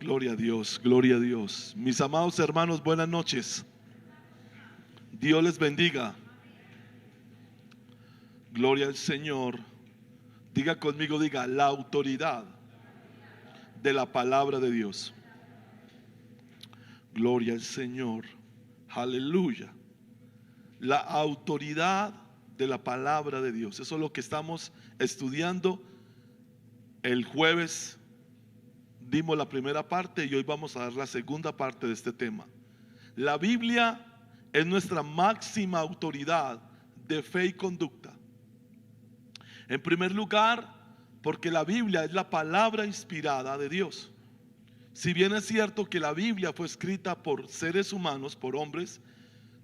Gloria a Dios, gloria a Dios. Mis amados hermanos, buenas noches. Dios les bendiga. Gloria al Señor. Diga conmigo, diga, la autoridad de la palabra de Dios. Gloria al Señor. Aleluya. La autoridad de la palabra de Dios. Eso es lo que estamos estudiando. El jueves dimos la primera parte y hoy vamos a dar la segunda parte de este tema. La Biblia es nuestra máxima autoridad de fe y conducta. En primer lugar, porque la Biblia es la palabra inspirada de Dios. Si bien es cierto que la Biblia fue escrita por seres humanos, por hombres,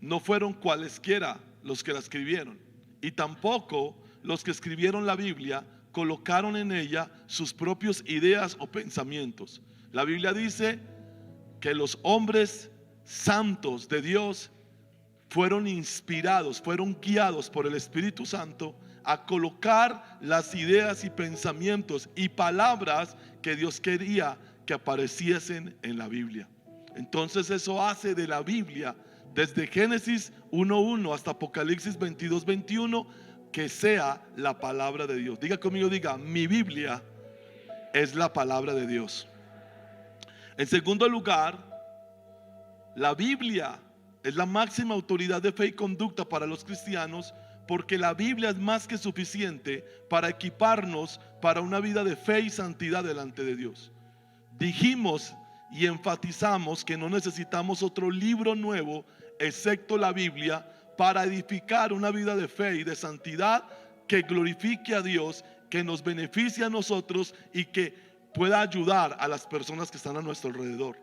no fueron cualesquiera los que la escribieron. Y tampoco los que escribieron la Biblia colocaron en ella sus propias ideas o pensamientos. La Biblia dice que los hombres santos de Dios fueron inspirados, fueron guiados por el Espíritu Santo a colocar las ideas y pensamientos y palabras que Dios quería que apareciesen en la Biblia. Entonces eso hace de la Biblia, desde Génesis 1:1 hasta Apocalipsis 22:21, que sea la palabra de Dios. Diga conmigo, diga, mi Biblia es la palabra de Dios. En segundo lugar, la Biblia es la máxima autoridad de fe y conducta para los cristianos, porque la Biblia es más que suficiente para equiparnos para una vida de fe y santidad delante de Dios. Dijimos y enfatizamos que no necesitamos otro libro nuevo excepto la Biblia para edificar una vida de fe y de santidad que glorifique a Dios, que nos beneficie a nosotros y que pueda ayudar a las personas que están a nuestro alrededor.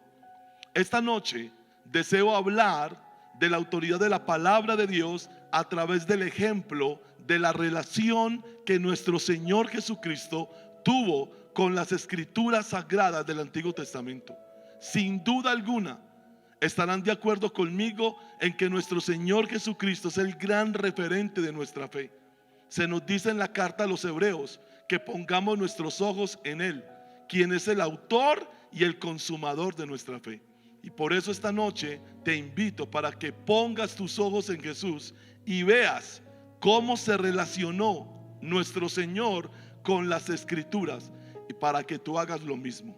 Esta noche deseo hablar de la autoridad de la palabra de Dios a través del ejemplo de la relación que nuestro Señor Jesucristo tuvo con las escrituras sagradas del Antiguo Testamento. Sin duda alguna estarán de acuerdo conmigo en que nuestro Señor Jesucristo es el gran referente de nuestra fe. Se nos dice en la carta a los Hebreos que pongamos nuestros ojos en Él, quien es el autor y el consumador de nuestra fe. Y por eso esta noche te invito para que pongas tus ojos en Jesús y veas cómo se relacionó nuestro Señor con las escrituras, y para que tú hagas lo mismo.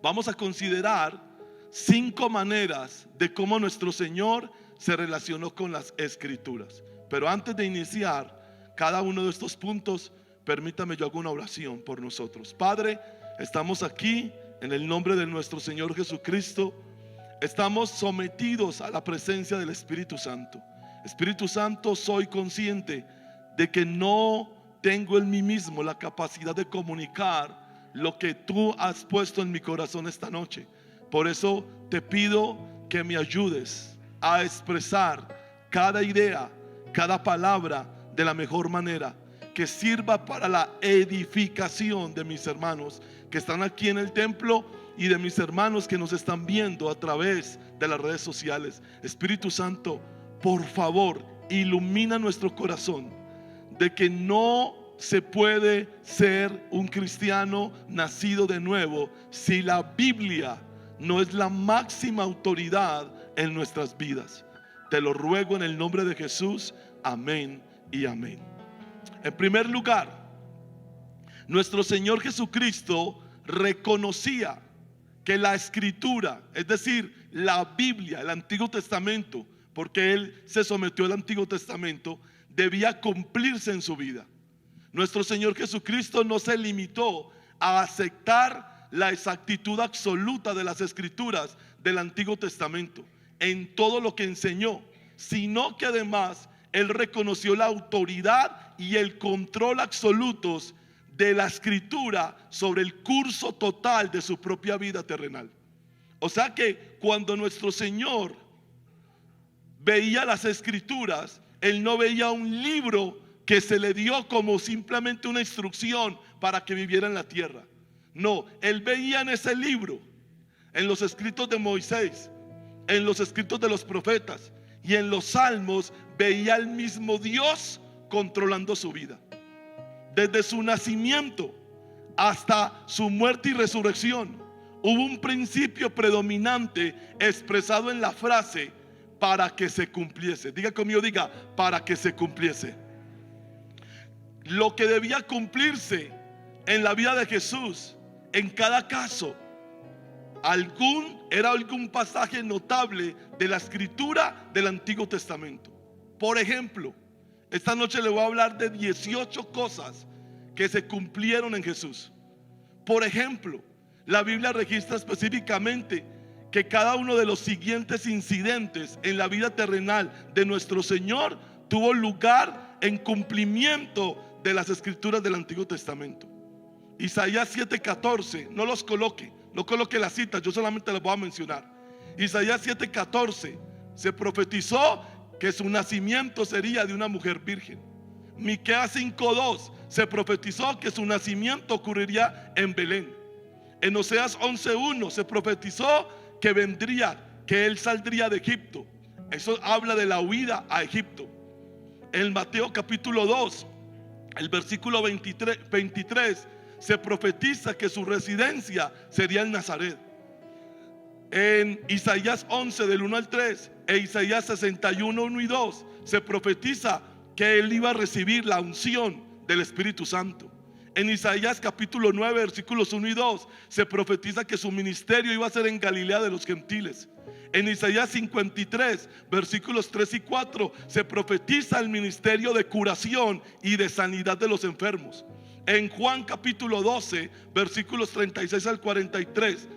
Vamos a considerar 5 maneras de cómo nuestro Señor se relacionó con las escrituras. Pero antes de iniciar cada uno de estos puntos, permítame yo haga una oración por nosotros. Padre, estamos aquí en el nombre de nuestro Señor Jesucristo. Estamos sometidos a la presencia del Espíritu Santo. Espíritu Santo, soy consciente de que no tengo en mí mismo la capacidad de comunicar lo que tú has puesto en mi corazón esta noche. Por eso te pido que me ayudes a expresar cada idea, cada palabra de la mejor manera, que sirva para la edificación de mis hermanos que están aquí en el templo y de mis hermanos que nos están viendo a través de las redes sociales. Espíritu Santo, por favor, ilumina nuestro corazón de que no se puede ser un cristiano nacido de nuevo si la Biblia no es la máxima autoridad en nuestras vidas. Te lo ruego en el nombre de Jesús. Amén y amén. En primer lugar, nuestro Señor Jesucristo reconocía que la escritura, es decir, la Biblia, el Antiguo Testamento, porque Él se sometió al Antiguo Testamento, debía cumplirse en su vida. Nuestro Señor Jesucristo no se limitó a aceptar la exactitud absoluta de las escrituras del Antiguo Testamento en todo lo que enseñó, sino que además Él reconoció la autoridad y el control absolutos de la escritura sobre el curso total de su propia vida terrenal. O sea que cuando nuestro Señor veía las escrituras, Él no veía un libro que se le dio como simplemente una instrucción para que viviera en la tierra. No, Él veía en ese libro, en los escritos de Moisés, en los escritos de los profetas y en los salmos, veía al mismo Dios controlando su vida. Desde su nacimiento hasta su muerte y resurrección, hubo un principio predominante expresado en la frase para que se cumpliese. Diga conmigo, diga, para que se cumpliese. Lo que debía cumplirse en la vida de Jesús, en cada caso, era algún pasaje notable de la escritura del Antiguo Testamento. Por ejemplo, esta noche le voy a hablar de 18 cosas que se cumplieron en Jesús. Por ejemplo, la Biblia registra específicamente que cada uno de los siguientes incidentes en la vida terrenal de nuestro Señor tuvo lugar en cumplimiento de las escrituras del Antiguo Testamento. Isaías 7:14, no los coloque, no coloque las citas, yo solamente las voy a mencionar. Isaías 7:14, se profetizó que su nacimiento sería de una mujer virgen. Miqueas 5:2, se profetizó que su nacimiento ocurriría en Belén. En Oseas 11:1 se profetizó que él saldría de Egipto. Eso habla de la huida a Egipto. En Mateo capítulo 2, el versículo 23, se profetiza que su residencia sería en Nazaret. En Isaías 11 del 1 al 3 e Isaías 61, 1 y 2 se profetiza que él iba a recibir la unción del Espíritu Santo. En Isaías capítulo 9 versículos 1 y 2 se profetiza que su ministerio iba a ser en Galilea de los gentiles. En Isaías 53 versículos 3 y 4 se profetiza el ministerio de curación y de sanidad de los enfermos. En Juan capítulo 12 versículos 36 al 43,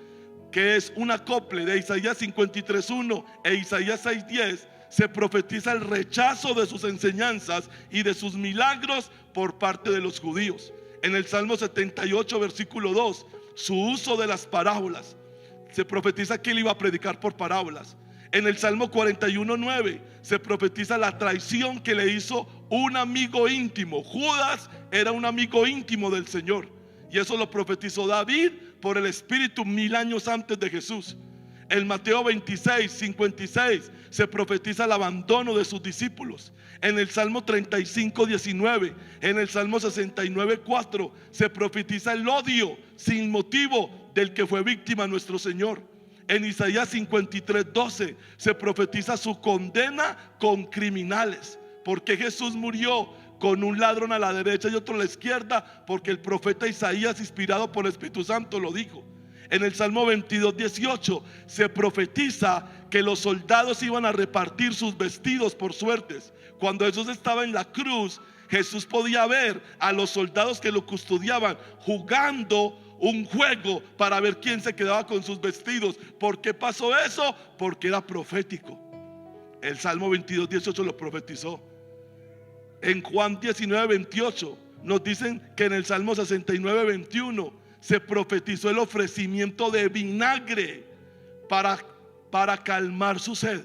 que es un acople de Isaías 53:1 e Isaías 6:10, se profetiza el rechazo de sus enseñanzas y de sus milagros por parte de los judíos. En el Salmo 78 versículo 2, su uso de las parábolas, se profetiza que él iba a predicar por parábolas. En el Salmo 41:9 se profetiza la traición que le hizo un amigo íntimo. Judas era un amigo íntimo del Señor, y eso lo profetizó David por el Espíritu 1000 años antes de Jesús. En Mateo 26:56 se profetiza el abandono de sus discípulos. En el Salmo 35:19, en el Salmo 69:4 se profetiza el odio sin motivo del que fue víctima nuestro Señor. En Isaías 53:12 se profetiza su condena con criminales. Porque Jesús murió con un ladrón a la derecha y otro a la izquierda, porque el profeta Isaías, inspirado por el Espíritu Santo, lo dijo. En el Salmo 22:18 se profetiza que los soldados iban a repartir sus vestidos por suertes. Cuando Jesús estaba en la cruz, Jesús podía ver a los soldados que lo custodiaban jugando un juego para ver quién se quedaba con sus vestidos. ¿Por qué pasó eso? Porque era profético. El Salmo 22:18 lo profetizó. En Juan 19:28 nos dicen que en el Salmo 69:21 se profetizó el ofrecimiento de vinagre para calmar su sed.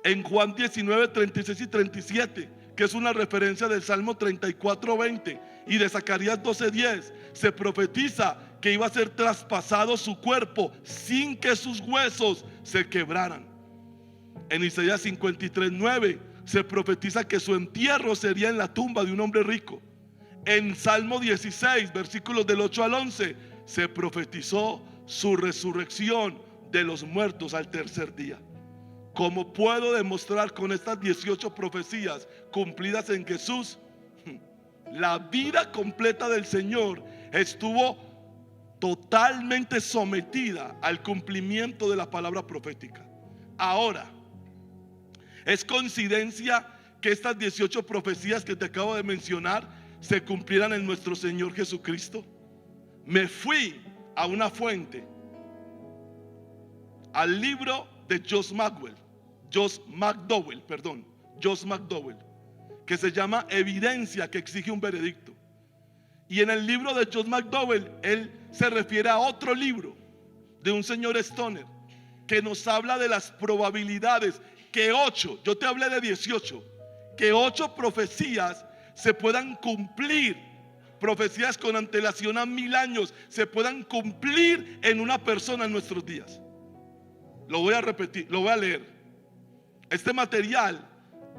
En Juan 19:36 y 37, que es una referencia del Salmo 34:20 y de Zacarías 12:10, se profetiza que iba a ser traspasado su cuerpo sin que sus huesos se quebraran. En Isaías 53:9 se profetiza que su entierro sería en la tumba de un hombre rico. En Salmo 16 versículos del 8 al 11 se profetizó su resurrección de los muertos al tercer día. ¿Cómo puedo demostrar con estas 18 profecías cumplidas en Jesús? La vida completa del Señor estuvo totalmente sometida al cumplimiento de la palabra profética. Ahora, ¿es coincidencia que estas 18 profecías que te acabo de mencionar se cumplieran en nuestro Señor Jesucristo? Me fui a una fuente, al libro de Josh McDowell, que se llama Evidencia que exige un veredicto. Y en el libro de Josh McDowell, él se refiere a otro libro de un señor Stoner que nos habla de las probabilidades que 8, yo te hablé de 18, que 8 profecías se puedan cumplir, profecías con antelación a 1000 años, se puedan cumplir en una persona en nuestros días. Lo voy a repetir, lo voy a leer. Este material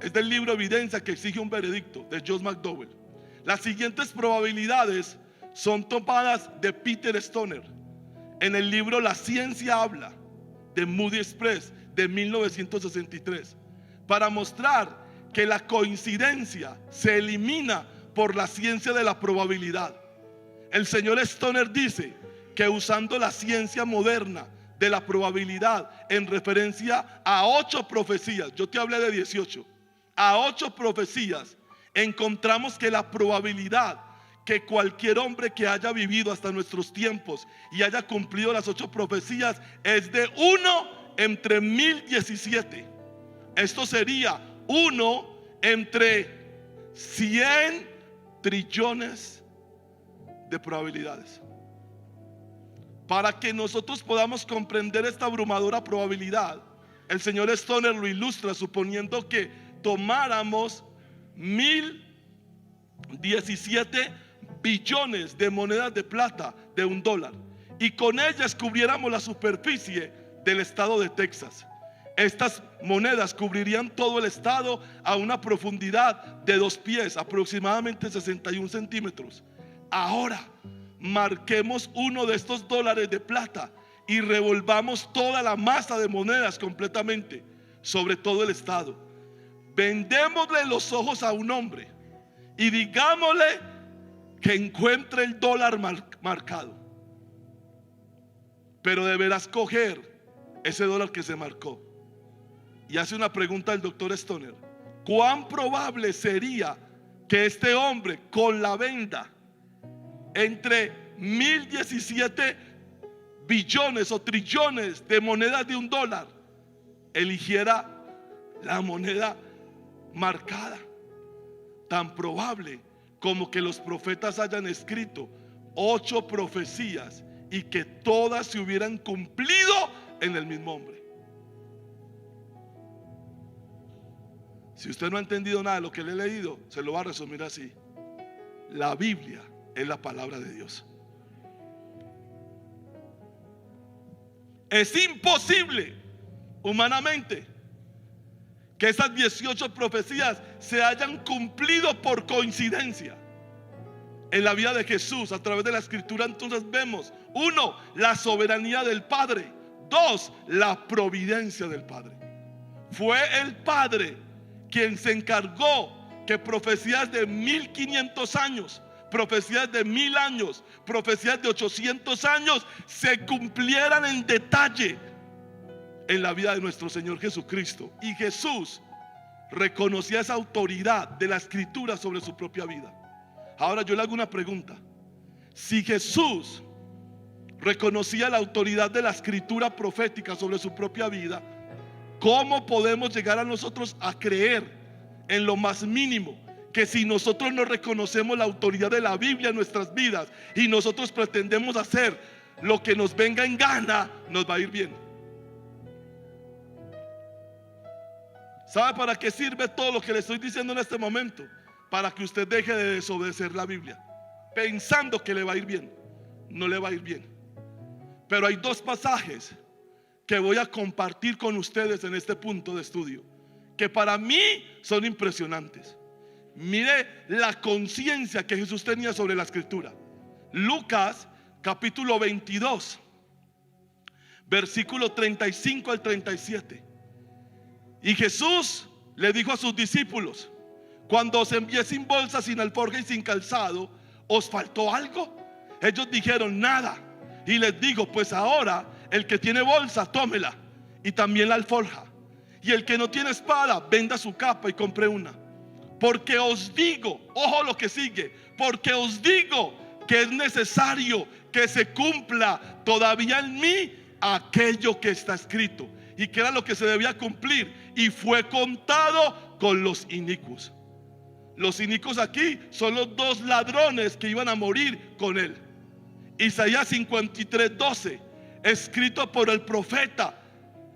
es del libro Evidencia que exige un veredicto, de Josh McDowell. Las siguientes probabilidades son tomadas de Peter Stoner. en el libro La Ciencia Habla de Moody Express de 1963 para mostrar que la coincidencia se elimina por la ciencia de la probabilidad. El señor Stoner dice que usando la ciencia moderna de la probabilidad en referencia a 8 profecías, yo te hablé de 18, a 8 profecías, encontramos que la probabilidad que cualquier hombre que haya vivido hasta nuestros tiempos y haya cumplido las 8 profecías es de 1 entre 1017. Esto sería 1 entre 100 trillones de probabilidades. Para que nosotros podamos comprender esta abrumadora probabilidad, el señor Stoner lo ilustra suponiendo que tomáramos 1017 billones de monedas de plata de $1 y con ellas cubriéramos la superficie del estado de Texas. Estas monedas cubrirían todo el estado a una profundidad de 2 pies, aproximadamente 61 centímetros. Ahora marquemos uno de estos dólares de plata y revolvamos toda la masa de monedas completamente sobre todo el estado. Vendémosle los ojos a un hombre y digámosle que encuentre el dólar marcado, pero deberás coger ese dólar que se marcó. Y hace una pregunta el doctor Stoner: ¿cuán probable sería que este hombre con la venda entre 1017 billones o trillones de monedas de $1 eligiera la moneda marcada? Tan probable como que los profetas hayan escrito 8 profecías y que todas se hubieran cumplido en el mismo hombre. Si usted no ha entendido nada de lo que le he leído, se lo va a resumir así: la Biblia es la palabra de Dios. Es imposible humanamente que esas 18 profecías se hayan cumplido por coincidencia. En la vida de Jesús, a través de la escritura, entonces vemos: 1, la soberanía del Padre; 2, la providencia del Padre. Fue el Padre quien se encargó que profecías de 1500 años, profecías de 1000 años, profecías de 800 años se cumplieran en detalle en la vida de nuestro Señor Jesucristo. Y Jesús reconocía esa autoridad de la escritura sobre su propia vida. Ahora yo le hago una pregunta: si Jesús reconocía la autoridad de la escritura profética sobre su propia vida, ¿cómo podemos llegar a nosotros a creer en lo más mínimo que si nosotros no reconocemos la autoridad de la Biblia en nuestras vidas y nosotros pretendemos hacer lo que nos venga en gana, nos va a ir bien? ¿Sabe para qué sirve todo lo que le estoy diciendo en este momento? Para que usted deje de desobedecer la Biblia pensando que le va a ir bien. No le va a ir bien. Pero hay 2 pasajes que voy a compartir con ustedes en este punto de estudio que para mí son impresionantes. Mire la conciencia que Jesús tenía sobre la escritura. Lucas capítulo 22 versículo 35 al 37. Y Jesús le dijo a sus discípulos: cuando os envié sin bolsa, sin alforja y sin calzado, ¿os faltó algo? Ellos dijeron: nada. Y les digo: pues ahora el que tiene bolsa, tómela, y también la alforja. Y el que no tiene espada, venda su capa y compre una. Porque os digo, ojo lo que sigue, porque os digo que es necesario que se cumpla todavía en mí aquello que está escrito. Y que era lo que se debía cumplir, y fue contado con los inicuos. Los inicuos aquí son los 2 ladrones que iban a morir con él. Isaías 53:12, escrito por el profeta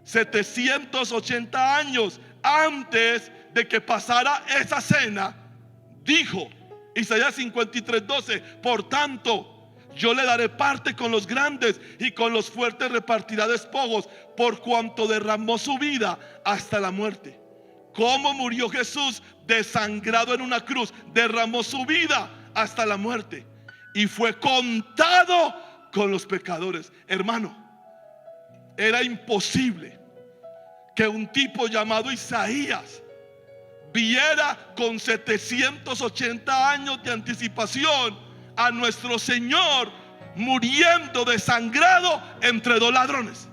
780 años antes de que pasara esa cena, dijo Isaías 53:12: por tanto, yo le daré parte con los grandes y con los fuertes repartirá despojos, por cuanto derramó su vida hasta la muerte. ¿Cómo murió Jesús? Desangrado en una cruz. Derramó su vida hasta la muerte y fue contado con los pecadores. Hermano, era imposible que un tipo llamado Isaías viera con 780 años de anticipación a nuestro Señor muriendo desangrado entre dos ladrones.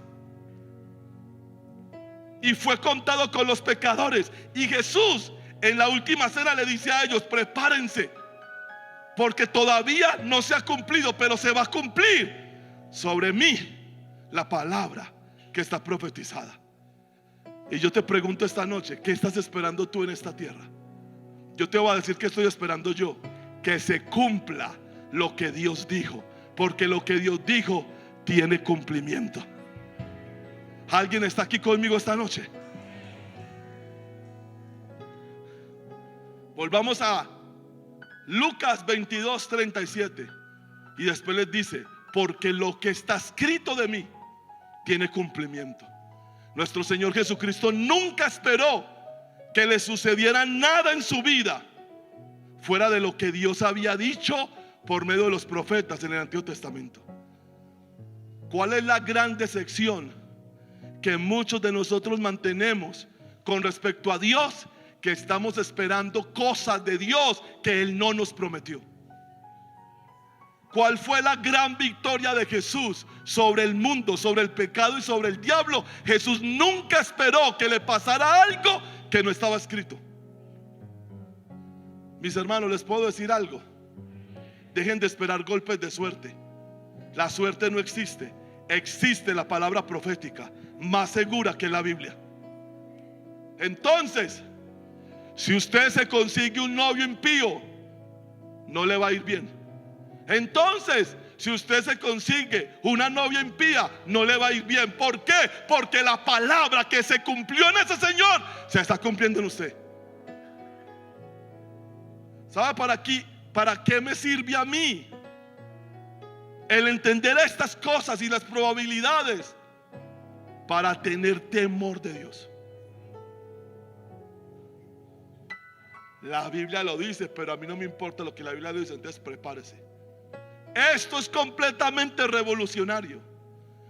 Y fue contado con los pecadores. Y Jesús en la última cena le dice a ellos: prepárense, porque todavía no se ha cumplido, pero se va a cumplir sobre mí la palabra que está profetizada. Y yo te pregunto esta noche: ¿qué estás esperando tú en esta tierra? Yo te voy a decir que estoy esperando yo: que se cumpla lo que Dios dijo, porque lo que Dios dijo tiene cumplimiento. ¿Alguien está aquí conmigo esta noche? Volvamos a Lucas 22:37. Y después les dice: porque lo que está escrito de mí tiene cumplimiento. Nuestro Señor Jesucristo nunca esperó que le sucediera nada en su vida fuera de lo que Dios había dicho por medio de los profetas en el Antiguo Testamento. ¿Cuál es la gran decepción que muchos de nosotros mantenemos con respecto a Dios? Que estamos esperando cosas de Dios que Él no nos prometió. ¿Cuál fue la gran victoria de Jesús sobre el mundo, sobre el pecado y sobre el diablo? Jesús nunca esperó que le pasara algo que no estaba escrito. Mis hermanos, les puedo decir algo: dejen de esperar golpes de suerte. La suerte no existe. Existe la palabra profética, más segura que la Biblia. Entonces, si usted se consigue un novio impío, no le va a ir bien. Entonces, si usted se consigue una novia impía, no le va a ir bien. ¿Por qué? Porque la palabra que se cumplió en ese señor se está cumpliendo en usted. ¿Sabe para qué me sirve a mí el entender estas cosas y las probabilidades? Para tener temor de Dios. La Biblia lo dice, pero a mí no me importa lo que la Biblia dice. Entonces prepárese. Esto es completamente revolucionario.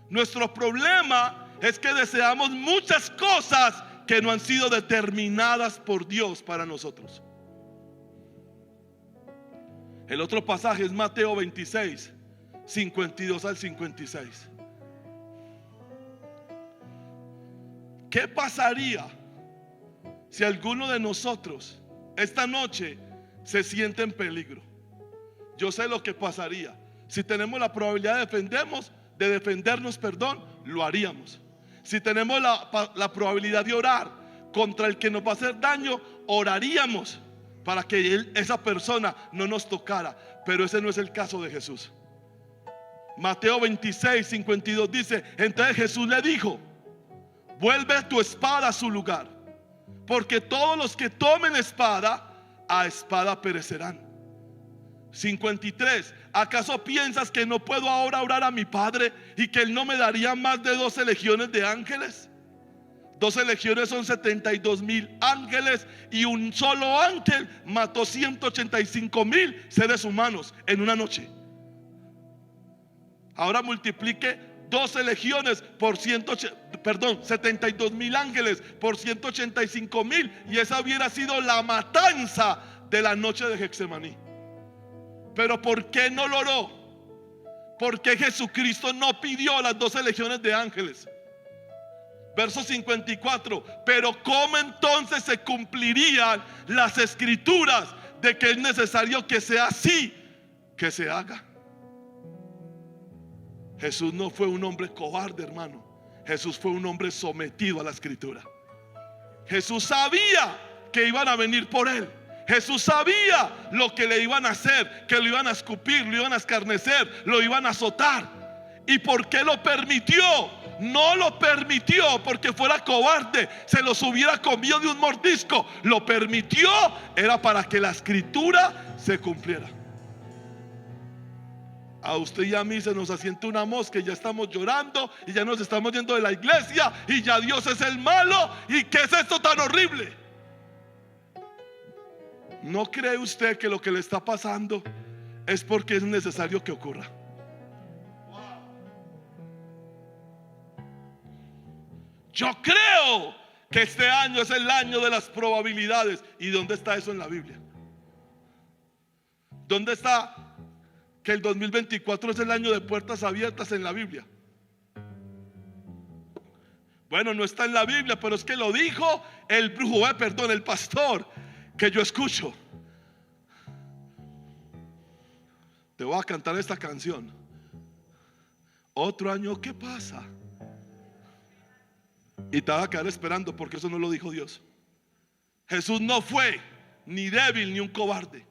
Nuestro problema es que deseamos muchas cosas que no han sido determinadas por Dios para nosotros. El otro pasaje es Mateo 26, 52 al 56. ¿Qué pasaría si alguno de nosotros esta noche se siente en peligro? Yo sé lo que pasaría. Si tenemos la probabilidad de defendernos, lo haríamos. Si tenemos la probabilidad de orar contra el que nos va a hacer daño, oraríamos para que esa persona no nos tocara. Pero ese no es el caso de Jesús. Mateo 26, 52 dice: entonces Jesús le dijo: vuelve tu espada a su lugar, porque todos los que tomen espada, a espada perecerán. 53. ¿Acaso piensas que no puedo ahora orar a mi Padre y que Él no me daría más de 12 legiones de ángeles? 12 legiones son 72,000 ángeles, y un solo ángel mató 185,000 seres humanos en una noche. Ahora multiplique 12 legiones por 72,000 ángeles por 185,000, y esa hubiera sido la matanza de la noche de Getsemaní. Pero ¿por qué no lo oró? ¿Por qué Jesucristo no pidió las 12 legiones de ángeles? Verso 54. Pero ¿cómo entonces se cumplirían las escrituras de que es necesario que sea así que se haga? Jesús no fue un hombre cobarde, hermano. Jesús fue un hombre sometido a la escritura. Jesús sabía que iban a venir por él. Jesús sabía lo que le iban a hacer, que lo iban a escupir, lo iban a escarnecer, lo iban a azotar. ¿Y por qué lo permitió? No lo permitió porque fuera cobarde, se los hubiera comido de un mordisco. Lo permitió, era para que la escritura se cumpliera. A usted y a mí se nos asienta una mosca y ya estamos llorando y ya nos estamos yendo de la iglesia y ya Dios es el malo. ¿Y qué es esto tan horrible? ¿No cree usted que lo que le está pasando es porque es necesario que ocurra? Yo creo que este año es el año de las probabilidades. ¿Y dónde está eso en la Biblia? ¿Dónde está que el 2024 es el año de puertas abiertas en la Biblia? Bueno, no está en la Biblia, pero es que lo dijo el pastor que yo escucho. Te voy a cantar esta canción. Otro año, ¿qué pasa? Y te vas a quedar esperando, porque eso no lo dijo Dios. Jesús no fue ni débil ni un cobarde,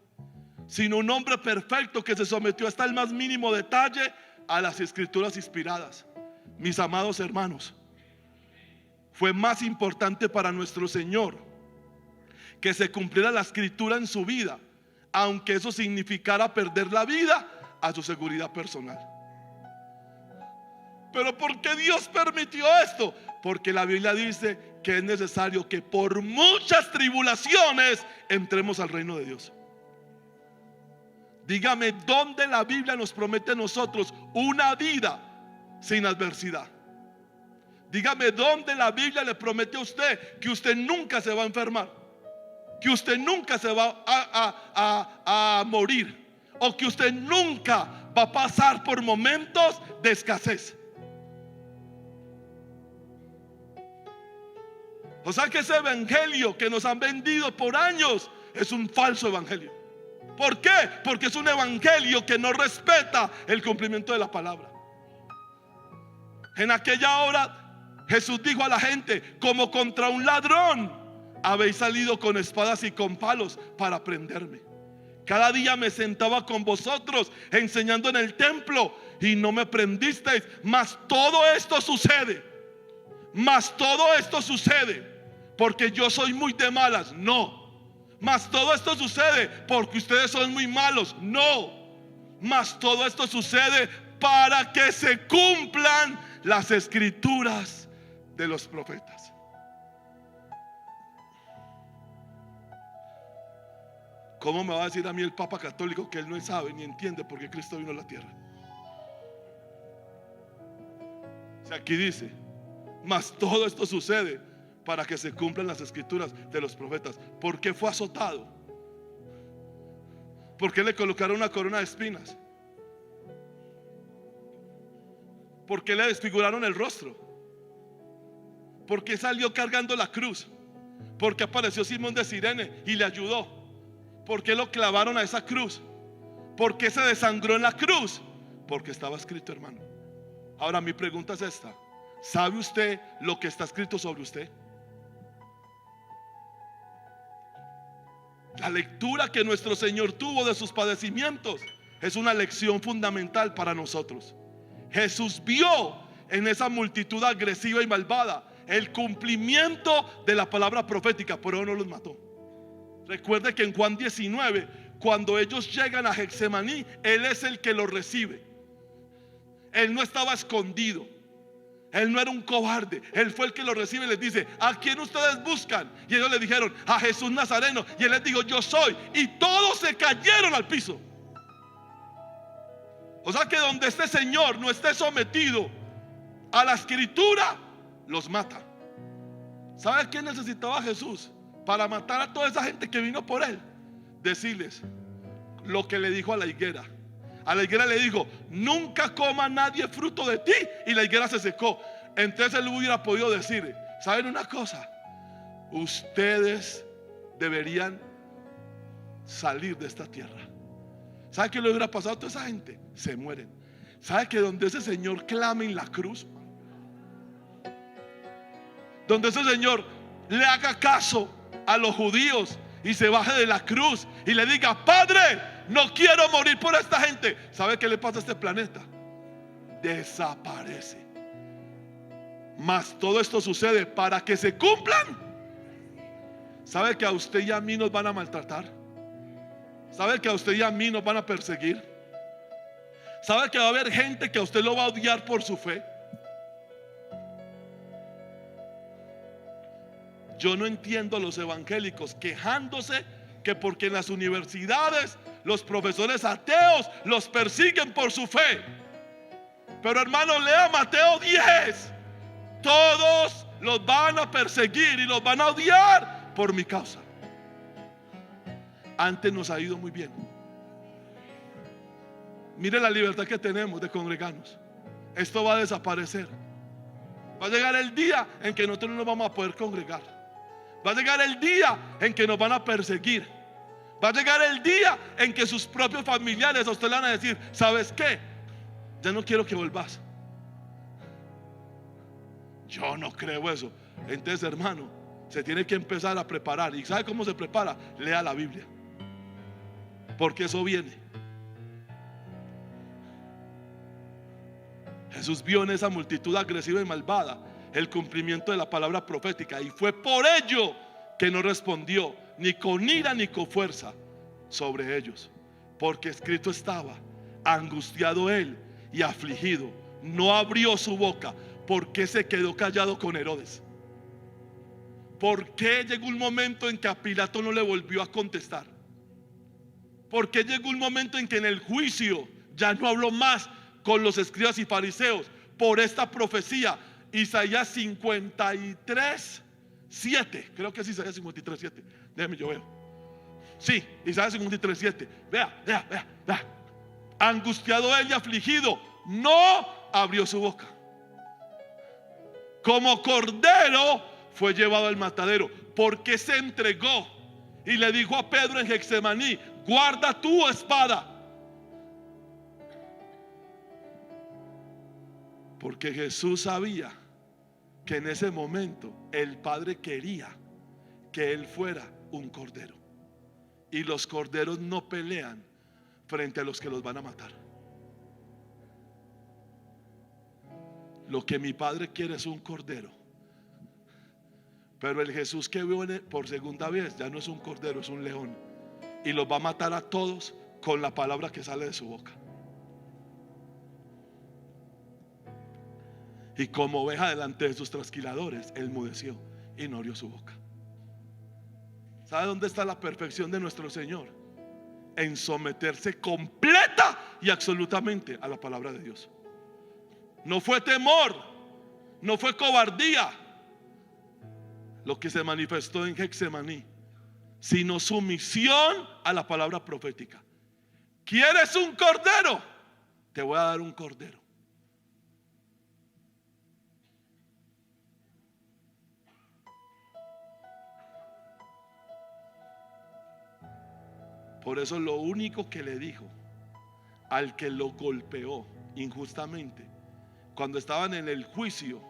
sino un hombre perfecto que se sometió hasta el más mínimo detalle a las escrituras inspiradas. Mis amados hermanos, fue más importante para nuestro Señor que se cumpliera la escritura en su vida, aunque eso significara perder la vida a su seguridad personal. ¿Pero por qué Dios permitió esto? Porque la Biblia dice que es necesario que por muchas tribulaciones entremos al reino de Dios. Dígame, ¿dónde la Biblia nos promete a nosotros una vida sin adversidad? Dígame, ¿dónde la Biblia le promete a usted que usted nunca se va a enfermar, que usted nunca se va a morir, o que usted nunca va a pasar por momentos de escasez? O sea que ese evangelio que nos han vendido por años es un falso evangelio. ¿Por qué? Porque es un evangelio que no respeta el cumplimiento de la palabra. En aquella hora Jesús dijo a la gente: como contra un ladrón habéis salido con espadas y con palos para prenderme. Cada día me sentaba con vosotros enseñando en el templo y no me prendisteis. Mas todo esto sucede porque yo soy muy de malas. No. Mas todo esto sucede porque ustedes son muy malos. No. Mas todo esto sucede para que se cumplan las escrituras de los profetas. ¿Cómo me va a decir a mí el Papa Católico que él no sabe ni entiende por qué Cristo vino a la tierra? O sea, aquí dice: mas todo esto sucede para que se cumplan las escrituras de los profetas. ¿Por qué fue azotado? ¿Por qué le colocaron una corona de espinas? ¿Por qué le desfiguraron el rostro? ¿Por qué salió cargando la cruz? ¿Por qué apareció Simón de Cirene y le ayudó? ¿Por qué lo clavaron a esa cruz? ¿Por qué se desangró en la cruz? Porque estaba escrito, hermano. Ahora mi pregunta es esta: ¿sabe usted lo que está escrito sobre usted? La lectura que nuestro Señor tuvo de sus padecimientos es una lección fundamental para nosotros. Jesús vio en esa multitud agresiva y malvada el cumplimiento de la palabra profética, pero no los mató. Recuerde que en Juan 19, cuando ellos llegan a Getsemaní, Él es el que los recibe. Él no estaba escondido. Él no era un cobarde. Él fue el que lo recibe y les dice: ¿a quién ustedes buscan? Y ellos le dijeron: a Jesús Nazareno. Y él les dijo: yo soy. Y todos se cayeron al piso. O sea que donde este Señor no esté sometido a la escritura, los mata. ¿Sabe qué necesitaba Jesús para matar a toda esa gente que vino por él? Decirles lo que le dijo a la higuera. A la higuera le dijo: nunca coma nadie fruto de ti. Y la higuera se secó. Entonces él hubiera podido decir: ¿saben una cosa? Ustedes deberían salir de esta tierra. ¿Sabe qué le hubiera pasado a toda esa gente? Se mueren. ¿Sabe que donde ese Señor clame en la cruz, donde ese Señor le haga caso a los judíos y se baje de la cruz y le diga: Padre, no quiero morir por esta gente? ¿Sabe qué le pasa a este planeta? Desaparece. Mas todo esto sucede para que se cumplan. ¿Sabe que a usted y a mí nos van a maltratar? ¿Sabe que a usted y a mí nos van a perseguir? ¿Sabe que va a haber gente que a usted lo va a odiar por su fe? Yo no entiendo a los evangélicos quejándose que porque en las universidades los profesores ateos los persiguen por su fe. Pero hermano, lea Mateo 10. Todos los van a perseguir y los van a odiar por mi causa. Antes nos ha ido muy bien. Mire la libertad que tenemos de congregarnos. Esto va a desaparecer. Va a llegar el día en que nosotros no nos vamos a poder congregar. Va a llegar el día en que nos van a perseguir. Va a llegar el día en que sus propios familiares a usted le van a decir: ¿sabes qué? Ya no quiero que vuelvas. Yo no creo eso. Entonces, hermano, se tiene que empezar a preparar. ¿Y sabe cómo se prepara? Lea la Biblia, porque eso viene. Jesús vio en esa multitud agresiva y malvada el cumplimiento de la palabra profética, y fue por ello que no respondió ni con ira ni con fuerza sobre ellos, porque escrito estaba: angustiado él y afligido, no abrió su boca. ¿Por qué se quedó callado con Herodes? ¿Por qué llegó un momento en que a Pilato no le volvió a contestar? ¿Por qué llegó un momento en que en el juicio ya no habló más con los escribas y fariseos? Por esta profecía, Isaías 53, 7. Creo que es Isaías 53, 7. Déjame, yo veo. Sí, Isaías 53, 7. Vea. Angustiado él y afligido, no abrió su boca. Como cordero fue llevado al matadero, porque se entregó y le dijo a Pedro en Getsemaní: guarda tu espada. Porque Jesús sabía que en ese momento el Padre quería que Él fuera un cordero, y los corderos no pelean frente a los que los van a matar. Lo que mi Padre quiere es un cordero. Pero el Jesús que viene por segunda vez ya no es un cordero, es un león, y los va a matar a todos con la palabra que sale de su boca. Y como oveja delante de sus trasquiladores, él mudeció y no abrió su boca. ¿Sabe dónde está la perfección de nuestro Señor? En someterse completa y absolutamente a la palabra de Dios. No fue temor, no fue cobardía lo que se manifestó en Getsemaní, sino sumisión a la palabra profética. ¿Quieres un cordero? Te voy a dar un cordero. Por eso lo único que le dijo al que lo golpeó injustamente cuando estaban en el juicio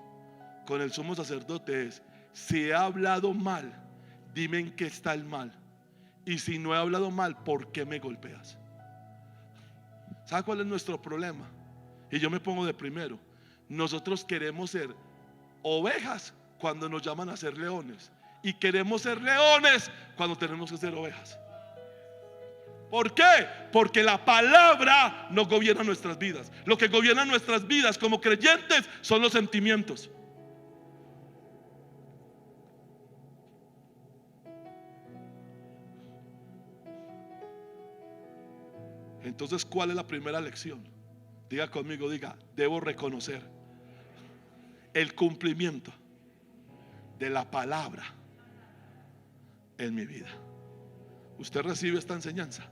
con el sumo sacerdote es: si he hablado mal, dime en qué está el mal, y si no he hablado mal, ¿por qué me golpeas? ¿Sabe cuál es nuestro problema? Y yo me pongo de primero. Nosotros queremos ser ovejas cuando nos llaman a ser leones, y queremos ser leones cuando tenemos que ser ovejas. ¿Por qué? Porque la palabra no gobierna nuestras vidas. Lo que gobierna nuestras vidas como creyentes son los sentimientos. Entonces, ¿cuál es la primera lección? Diga conmigo, diga: debo reconocer el cumplimiento de la palabra en mi vida. ¿Usted recibe esta enseñanza?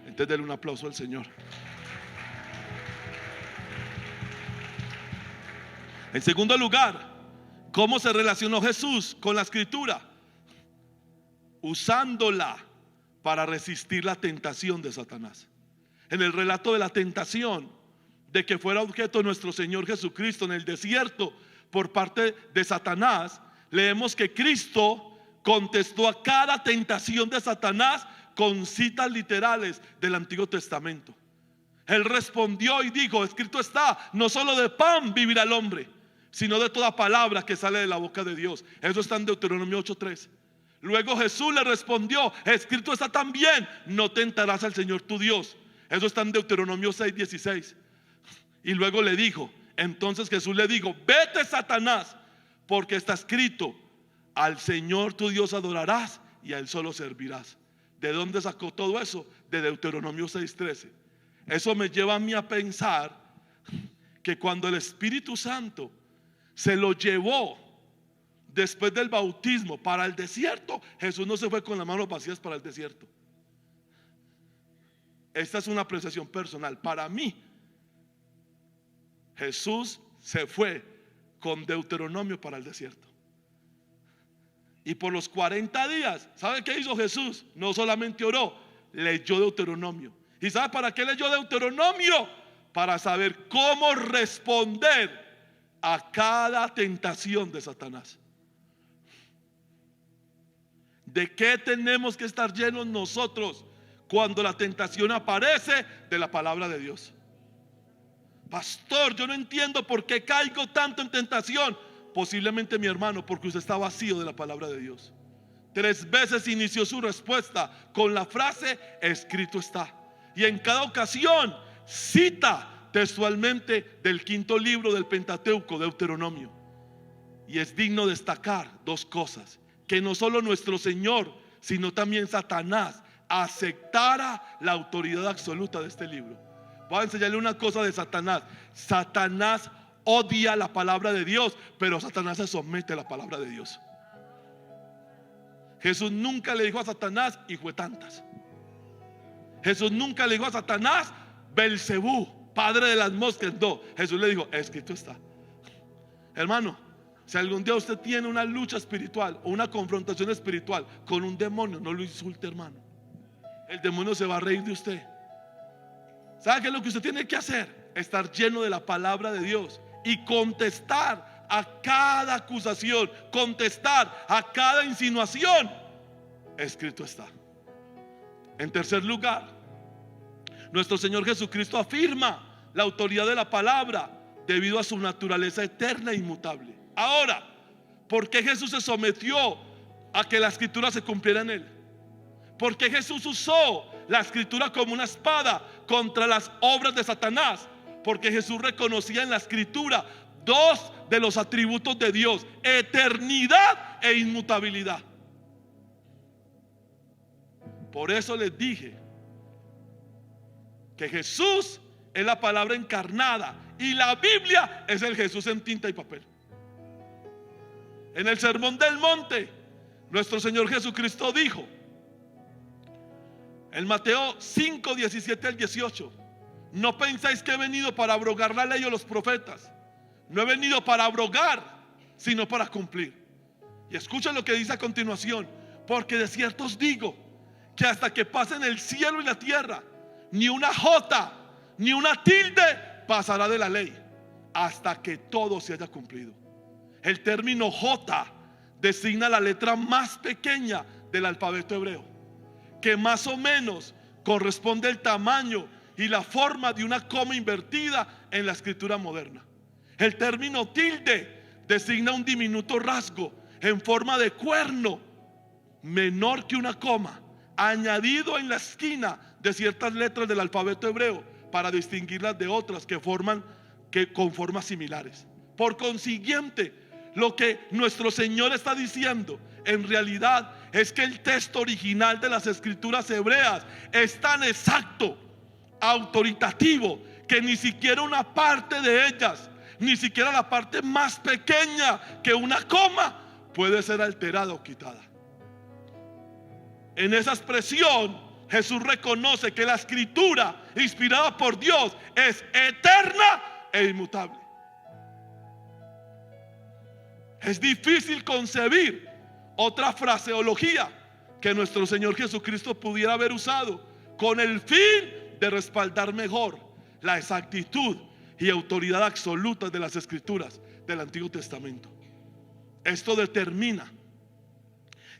Entonces denle un aplauso al Señor. En segundo lugar, ¿cómo se relacionó Jesús con la Escritura? Usándola para resistir la tentación de Satanás. En el relato de la tentación de que fuera objeto nuestro Señor Jesucristo en el desierto por parte de Satanás, leemos que Cristo contestó a cada tentación de Satanás con citas literales del Antiguo Testamento. Él respondió y dijo: escrito está, no solo de pan vivirá el hombre, sino de toda palabra que sale de la boca de Dios. Eso está en Deuteronomio 8:3. Luego Jesús le respondió: escrito está también, no tentarás al Señor tu Dios. Eso está en Deuteronomio 6:16. Y luego le dijo, entonces Jesús le dijo: vete, Satanás, porque está escrito: al Señor tu Dios adorarás y a Él solo servirás. ¿De dónde sacó todo eso? De Deuteronomio 6:13. Eso me lleva a mí a pensar que cuando el Espíritu Santo se lo llevó después del bautismo para el desierto, Jesús no se fue con las manos vacías para el desierto. Esta es una apreciación personal. Para mí, Jesús se fue con Deuteronomio para el desierto. Y por los 40 días, ¿sabe qué hizo Jesús? No solamente oró, leyó Deuteronomio. ¿Y sabe para qué leyó Deuteronomio? Para saber cómo responder a cada tentación de Satanás. ¿De qué tenemos que estar llenos nosotros cuando la tentación aparece? De la palabra de Dios. Pastor, yo no entiendo por qué caigo tanto en tentación. Posiblemente, mi hermano, porque usted está vacío de la palabra de Dios. 3 veces inició su respuesta con la frase escrito está. Y en cada ocasión cita textualmente del 5.º libro del Pentateuco, Deuteronomio. Y es digno destacar 2 cosas: que no solo nuestro Señor, sino también Satanás aceptara la autoridad absoluta de este libro. Voy a enseñarle una cosa de Satanás. Satanás odia la palabra de Dios, pero Satanás se somete a la palabra de Dios. Jesús nunca le dijo a Satanás hijo de tantas. Jesús nunca le dijo a Satanás Belcebú, padre de las moscas. No, Jesús le dijo escrito está. Hermano, si algún día usted tiene una lucha espiritual o una confrontación espiritual con un demonio, no lo insulte, hermano. El demonio se va a reír de usted. ¿Sabe qué es lo que usted tiene que hacer? Estar lleno de la palabra de Dios y contestar a cada acusación, contestar a cada insinuación. Escrito está. En tercer lugar, nuestro Señor Jesucristo afirma la autoridad de la palabra debido a su naturaleza eterna e inmutable. Ahora, ¿por qué Jesús se sometió a que la escritura se cumpliera en él? ¿Por qué Jesús usó la escritura como una espada contra las obras de Satanás? Porque Jesús reconocía en la escritura 2 de los atributos de Dios: eternidad e inmutabilidad. Por eso les dije que Jesús es la palabra encarnada y la Biblia es el Jesús en tinta y papel. En el Sermón del Monte, nuestro Señor Jesucristo dijo en Mateo 5, 17 al 18: no pensáis que he venido para abrogar la ley o los profetas. No he venido para abrogar, sino para cumplir. Y escuchen lo que dice a continuación: porque de cierto os digo que hasta que pasen el cielo y la tierra, ni una jota ni una tilde pasará de la ley, hasta que todo se haya cumplido. El término jota designa la letra más pequeña del alfabeto hebreo, que más o menos corresponde al tamaño y la forma de una coma invertida en la escritura moderna. El término tilde designa un diminuto rasgo en forma de cuerno, menor que una coma, añadido en la esquina de ciertas letras del alfabeto hebreo para distinguirlas de otras que con formas similares. Por consiguiente, lo que nuestro Señor está diciendo en realidad es que el texto original de las escrituras hebreas es tan exacto, autoritativo, que ni siquiera una parte de ellas, ni siquiera la parte más pequeña que una coma, puede ser alterada o quitada. En esa expresión, Jesús reconoce que la escritura inspirada por Dios es eterna e inmutable. Es difícil concebir otra fraseología que nuestro Señor Jesucristo pudiera haber usado con el fin de respaldar mejor la exactitud y autoridad absoluta de las escrituras del Antiguo Testamento. Esto determina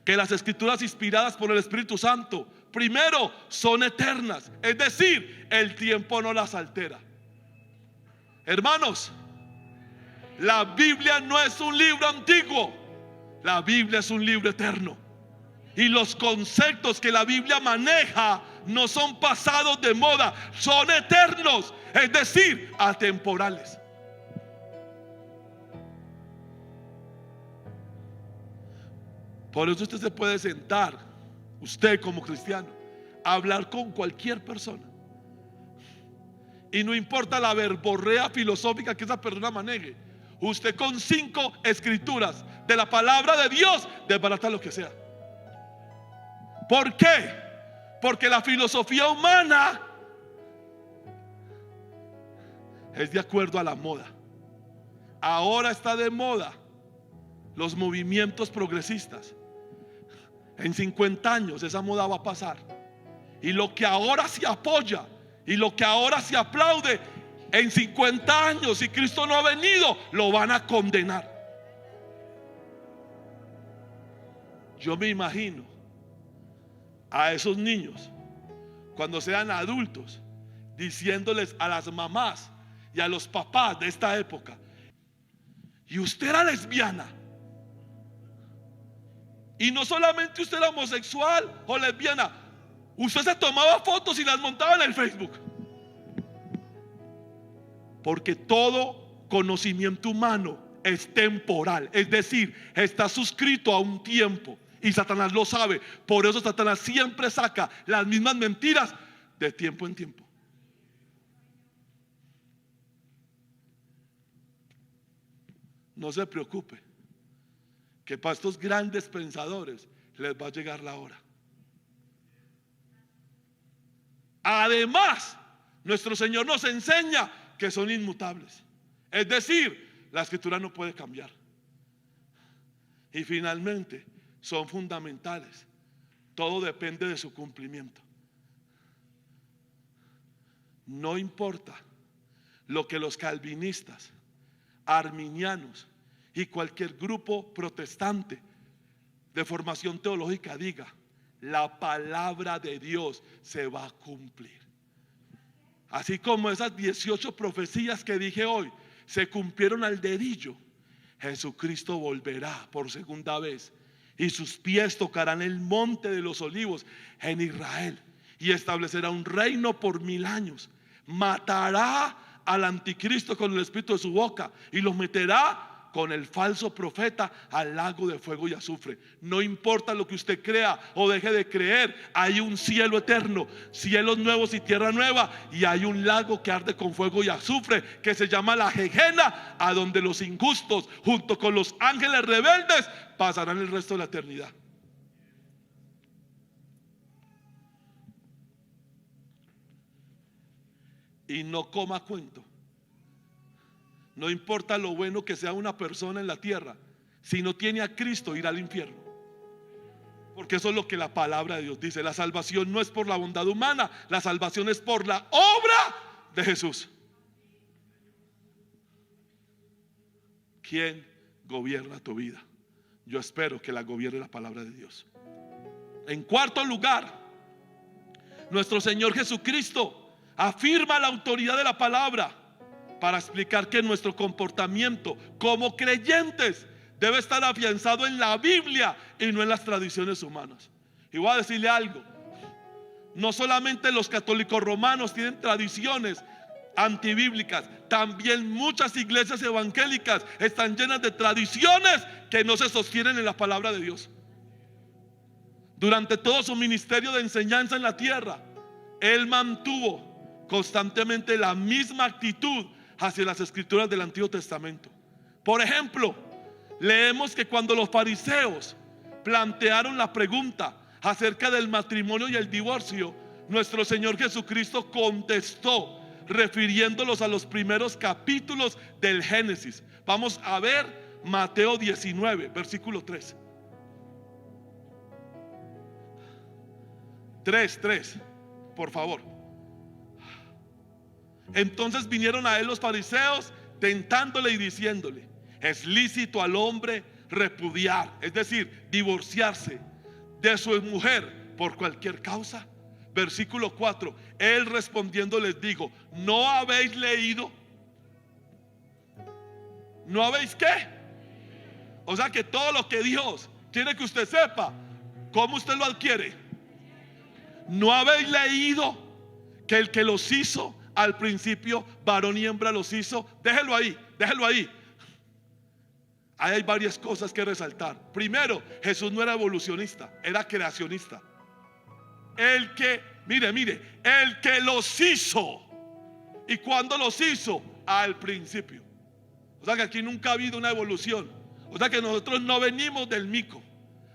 que las escrituras inspiradas por el Espíritu Santo, primero, son eternas, es decir, el tiempo no las altera. Hermanos, la Biblia no es un libro antiguo, la Biblia es un libro eterno. Y los conceptos que la Biblia maneja no son pasados de moda, son eternos, es decir, atemporales. Por eso usted se puede sentar, usted como cristiano, a hablar con cualquier persona, y no importa la verborrea filosófica que esa persona maneje. Usted con 5 escrituras de la palabra de Dios desbarata lo que sea. ¿Por qué? Porque la filosofía humana es de acuerdo a la moda. Ahora está de moda los movimientos progresistas. En 50 años esa moda va a pasar. Y lo que ahora se apoya y lo que ahora se aplaude, en 50 años, si Cristo no ha venido, lo van a condenar. Yo me imagino a esos niños, cuando sean adultos, diciéndoles a las mamás y a los papás de esta época: y usted era lesbiana, y no solamente usted era homosexual o lesbiana, usted se tomaba fotos y las montaba en el Facebook. Porque todo conocimiento humano es temporal, es decir, está suscrito a un tiempo, y Satanás lo sabe. Por eso Satanás siempre saca las mismas mentiras de tiempo en tiempo. No se preocupe, que para estos grandes pensadores les va a llegar la hora. Además, nuestro Señor nos enseña que son inmutables. Es decir, la escritura no puede cambiar. Y finalmente, son fundamentales. Todo depende de su cumplimiento. No importa lo que los calvinistas, arminianos y cualquier grupo protestante de formación teológica diga, la palabra de Dios se va a cumplir. Así como esas 18 profecías que dije hoy se cumplieron al dedillo, Jesucristo volverá por segunda vez y sus pies tocarán el monte de los olivos en Israel y establecerá un reino por 1000 años. Matará al anticristo con el espíritu de su boca y los meterá con el falso profeta al lago de fuego y azufre. No importa lo que usted crea o deje de creer, hay un cielo eterno, cielos nuevos y tierra nueva, y hay un lago que arde con fuego y azufre que se llama la Gehenna, a donde los injustos junto con los ángeles rebeldes pasarán el resto de la eternidad. Y no coma cuento. No importa lo bueno que sea una persona en la tierra, si no tiene a Cristo, irá al infierno. Porque eso es lo que la palabra de Dios dice. La salvación no es por la bondad humana, la salvación es por la obra de Jesús. ¿Quién gobierna tu vida? Yo espero que la gobierne la palabra de Dios. En cuarto lugar, nuestro Señor Jesucristo afirma la autoridad de la palabra para explicar que nuestro comportamiento como creyentes debe estar afianzado en la Biblia y no en las tradiciones humanas. Y voy a decirle algo: no solamente los católicos romanos tienen tradiciones antibíblicas, también muchas iglesias evangélicas están llenas de tradiciones que no se sostienen en la palabra de Dios. Durante todo su ministerio de enseñanza en la tierra, Él mantuvo constantemente la misma actitud hacia las escrituras del Antiguo Testamento. Por ejemplo, leemos que cuando los fariseos plantearon la pregunta acerca del matrimonio y el divorcio, nuestro Señor Jesucristo contestó refiriéndolos a los primeros capítulos del Génesis. Vamos a ver Mateo 19, versículo 3. 3, por favor. Entonces vinieron a él los fariseos tentándole y diciéndole: es lícito al hombre repudiar, es decir, divorciarse de su mujer por cualquier causa. Versículo 4. Él respondiendo les dijo: ¿no habéis leído? ¿No habéis qué? O sea que todo lo que Dios quiere que usted sepa, ¿cómo usted lo adquiere? ¿No habéis leído que el que los hizo al principio, varón y hembra los hizo? Déjelo ahí, déjelo ahí. Ahí hay varias cosas que resaltar. Primero, Jesús no era evolucionista, era creacionista. El que, mire, el que los hizo. ¿Y cuándo los hizo? Al principio. O sea que aquí nunca ha habido una evolución. O sea que nosotros no venimos del mico.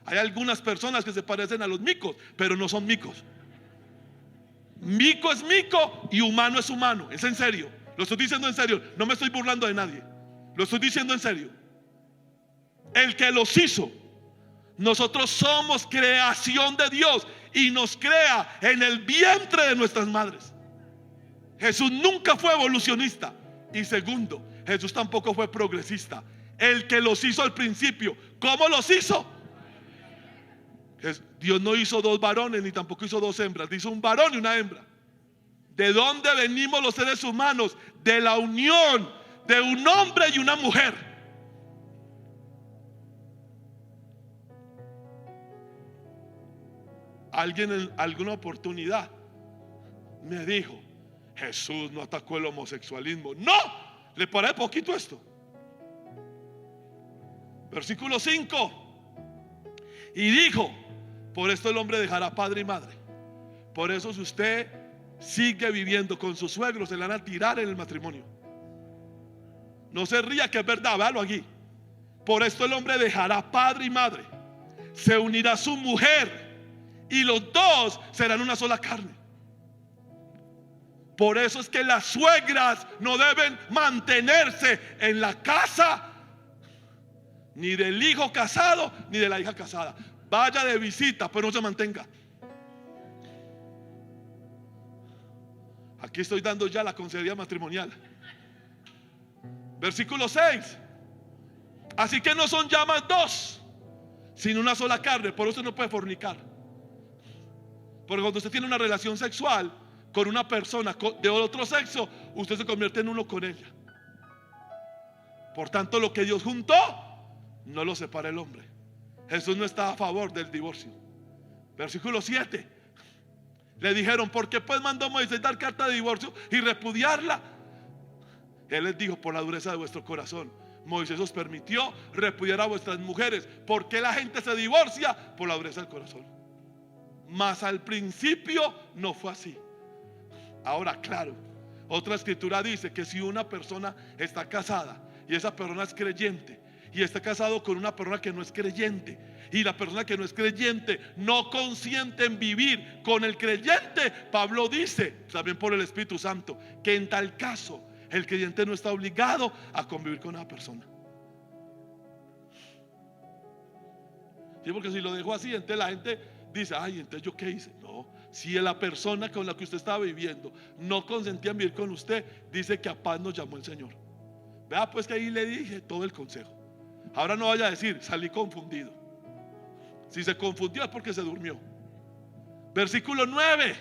Hay algunas personas que se parecen a los micos, pero no son micos. Mico es mico y humano es humano. Es en serio, lo estoy diciendo en serio. No me estoy burlando de nadie, lo estoy diciendo en serio. El que los hizo, nosotros somos creación de Dios y nos crea en el vientre de nuestras madres. Jesús nunca fue evolucionista. Y segundo, Jesús tampoco fue progresista. El que los hizo al principio, ¿cómo los hizo? Dios no hizo dos varones ni tampoco hizo dos hembras, hizo un varón y una hembra. ¿De dónde venimos los seres humanos? De la unión de un hombre y una mujer. Alguien en alguna oportunidad me dijo: Jesús no atacó el homosexualismo. No, le paré poquito esto. Versículo 5. Y dijo: por esto el hombre dejará padre y madre. Por eso si usted sigue viviendo con sus suegros, se le van a tirar en el matrimonio. No se ría, que es verdad, véalo aquí. Por esto el hombre dejará padre y madre, se unirá a su mujer y los dos serán una sola carne. Por eso es que las suegras no deben mantenerse en la casa ni del hijo casado ni de la hija casada. Vaya de visita, pero no se mantenga. Aquí estoy dando ya la consejería matrimonial. Versículo 6. Así que no son ya más dos, sino una sola carne. Por eso no puede fornicar. Porque cuando usted tiene una relación sexual con una persona de otro sexo, usted se convierte en uno con ella. Por tanto, lo que Dios juntó, no lo separa el hombre. Jesús no está a favor del divorcio. Versículo 7. Le dijeron: ¿por qué pues mandó Moisés dar carta de divorcio y repudiarla? Él les dijo: por la dureza de vuestro corazón. Moisés os permitió repudiar a vuestras mujeres. ¿Por qué la gente se divorcia? Por la dureza del corazón. Mas al principio no fue así. Ahora, claro, otra escritura dice que si una persona está casada y esa persona es creyente, y está casado con una persona que no es creyente, y la persona que no es creyente no consiente en vivir con el creyente, Pablo dice, también por el Espíritu Santo, que en tal caso el creyente no está obligado a convivir con esa persona. Sí, porque si lo dejo así, entonces la gente dice: ay, entonces yo qué hice. No, si la persona con la que usted estaba viviendo no consentía en vivir con usted, dice que a paz nos llamó el Señor. Vea pues que ahí le dije todo el consejo. Ahora no vaya a decir: salí confundido. Si se confundió es porque se durmió. Versículo 9.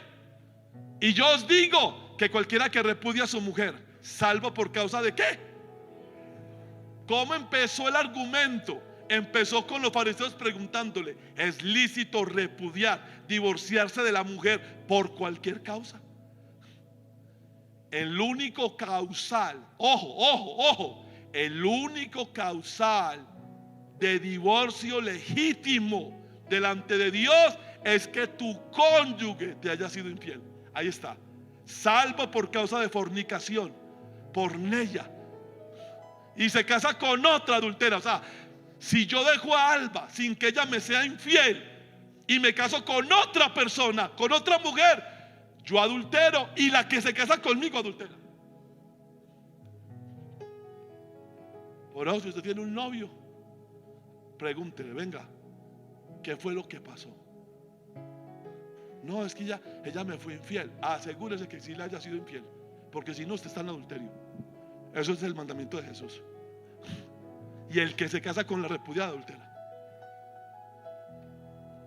Y yo os digo que cualquiera que repudia a su mujer, salvo por causa de ¿qué? ¿Cómo empezó el argumento? Empezó con los fariseos preguntándole: ¿es lícito repudiar, divorciarse de la mujer por cualquier causa? El único causal, ojo, el único causal de divorcio legítimo delante de Dios es que tu cónyuge te haya sido infiel. Ahí está. Salvo por causa de fornicación, porneia, y se casa con otra adultera. O sea, si yo dejo a Alba sin que ella me sea infiel y me caso con otra persona, con otra mujer, yo adultero, y la que se casa conmigo adultera. Por eso, si usted tiene un novio, pregúntele: venga, ¿qué fue lo que pasó? No, es que ella me fue infiel. Asegúrese que sí le haya sido infiel, porque si no, usted está en adulterio. Eso es el mandamiento de Jesús. Y el que se casa con la repudiada adultera.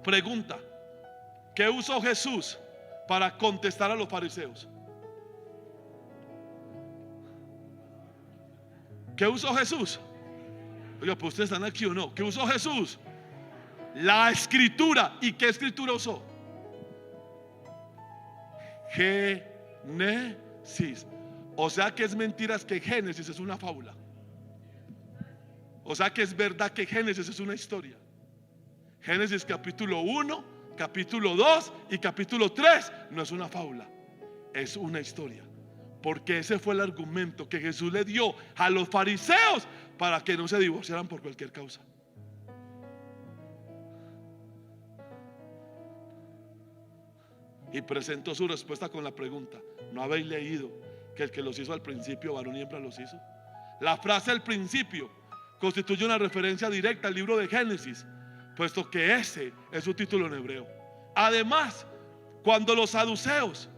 Pregunta: ¿qué usó Jesús para contestar a los fariseos? ¿Qué usó Jesús? Oiga, pues ustedes están aquí o no. ¿Qué usó Jesús? La escritura. ¿Y qué escritura usó? Génesis. O sea que es mentira que Génesis es una fábula. O sea que es verdad que Génesis es una historia. Génesis capítulo 1, capítulo 2 y capítulo 3 no es una fábula, es una historia. Porque ese fue el argumento que Jesús le dio a los fariseos para que no se divorciaran por cualquier causa. Y presentó su respuesta con la pregunta: ¿no habéis leído que el que los hizo al principio, varón y hembra los hizo? La frase al principio constituye una referencia directa al libro de Génesis, puesto que ese es su título en hebreo. Además, cuando los saduceos,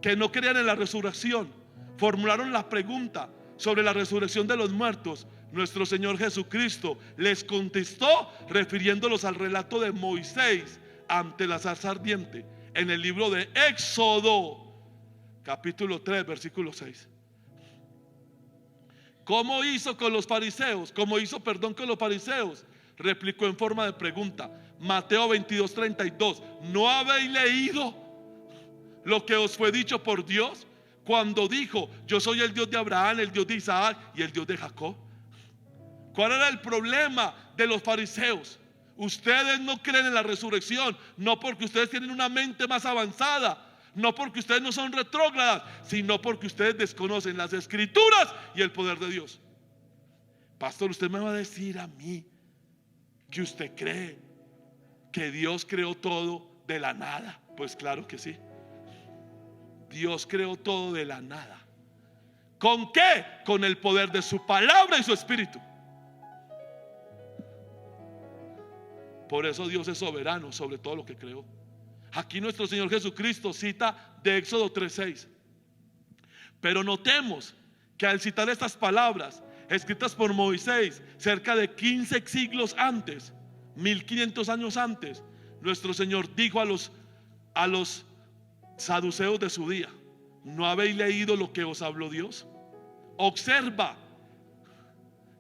que no creían en la resurrección, formularon la pregunta sobre la resurrección de los muertos, nuestro Señor Jesucristo les contestó refiriéndolos al relato de Moisés ante la zarza ardiente en el libro de Éxodo, capítulo 3, versículo 6. ¿Cómo hizo con los fariseos? ¿Cómo hizo, perdón, con los fariseos? Replicó en forma de pregunta. Mateo 22, 32. ¿No habéis leído lo que os fue dicho por Dios cuando dijo: yo soy el Dios de Abraham, el Dios de Isaac y el Dios de Jacob? ¿Cuál era el problema de los fariseos? Ustedes no creen en la resurrección, no porque ustedes tienen una mente más avanzada, no porque ustedes no son retrógradas, sino porque ustedes desconocen las escrituras y el poder de Dios. Pastor, usted me va a decir a mí que usted cree que Dios creó todo de la nada. Pues claro que sí. Dios creó todo de la nada. ¿Con qué? Con el poder de su palabra y su espíritu. Por eso Dios es soberano sobre todo lo que creó. Aquí nuestro Señor Jesucristo cita de Éxodo 3:6. Pero notemos que al citar estas palabras escritas por Moisés cerca de 15 siglos antes, 1500 años antes, nuestro Señor dijo a los saduceos de su día: ¿no habéis leído lo que os habló Dios? Observa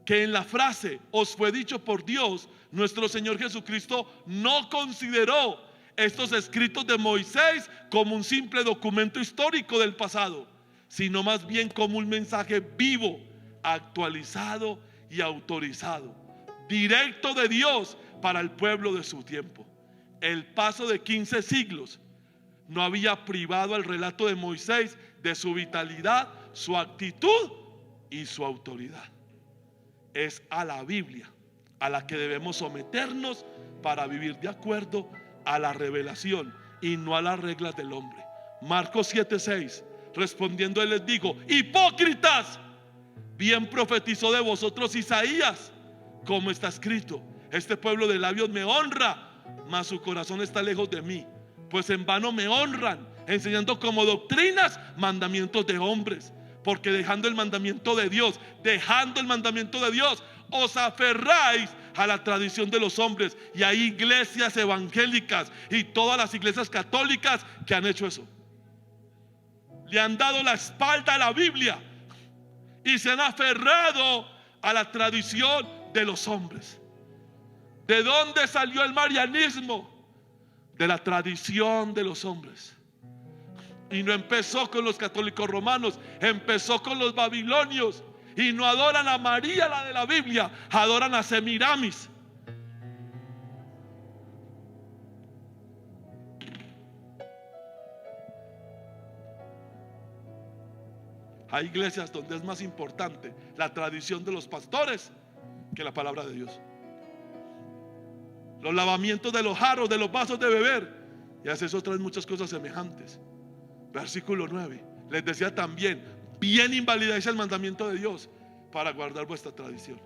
que en la frase os fue dicho por Dios, nuestro Señor Jesucristo no consideró estos escritos de Moisés como un simple documento histórico del pasado, sino más bien como un mensaje vivo, actualizado y autorizado, directo de Dios para el pueblo de su tiempo. El paso de 15 siglos no había privado al relato de Moisés de su vitalidad, su actitud y su autoridad. Es a la Biblia a la que debemos someternos para vivir de acuerdo a la revelación y no a las reglas del hombre. Marcos 7:6. Respondiendo él les dijo: hipócritas, bien profetizó de vosotros Isaías, como está escrito: este pueblo de labios me honra, mas su corazón está lejos de mí, pues en vano me honran, enseñando como doctrinas mandamientos de hombres. Porque dejando el mandamiento de Dios, os aferráis a la tradición de los hombres. Y hay iglesias evangélicas y todas las iglesias católicas que han hecho eso. Le han dado la espalda a la Biblia y se han aferrado a la tradición de los hombres. ¿De dónde salió el marianismo? De la tradición de los hombres. Y no empezó con los católicos romanos, empezó con los babilonios. Y no adoran a María, la de la Biblia, adoran a Semiramis. Hay iglesias donde es más importante la tradición de los pastores que la palabra de Dios. Los lavamientos de los jarros, de los vasos de beber, y hace otras muchas cosas semejantes. Versículo 9. Les decía también: bien invalidáis el mandamiento de Dios para guardar vuestra tradición.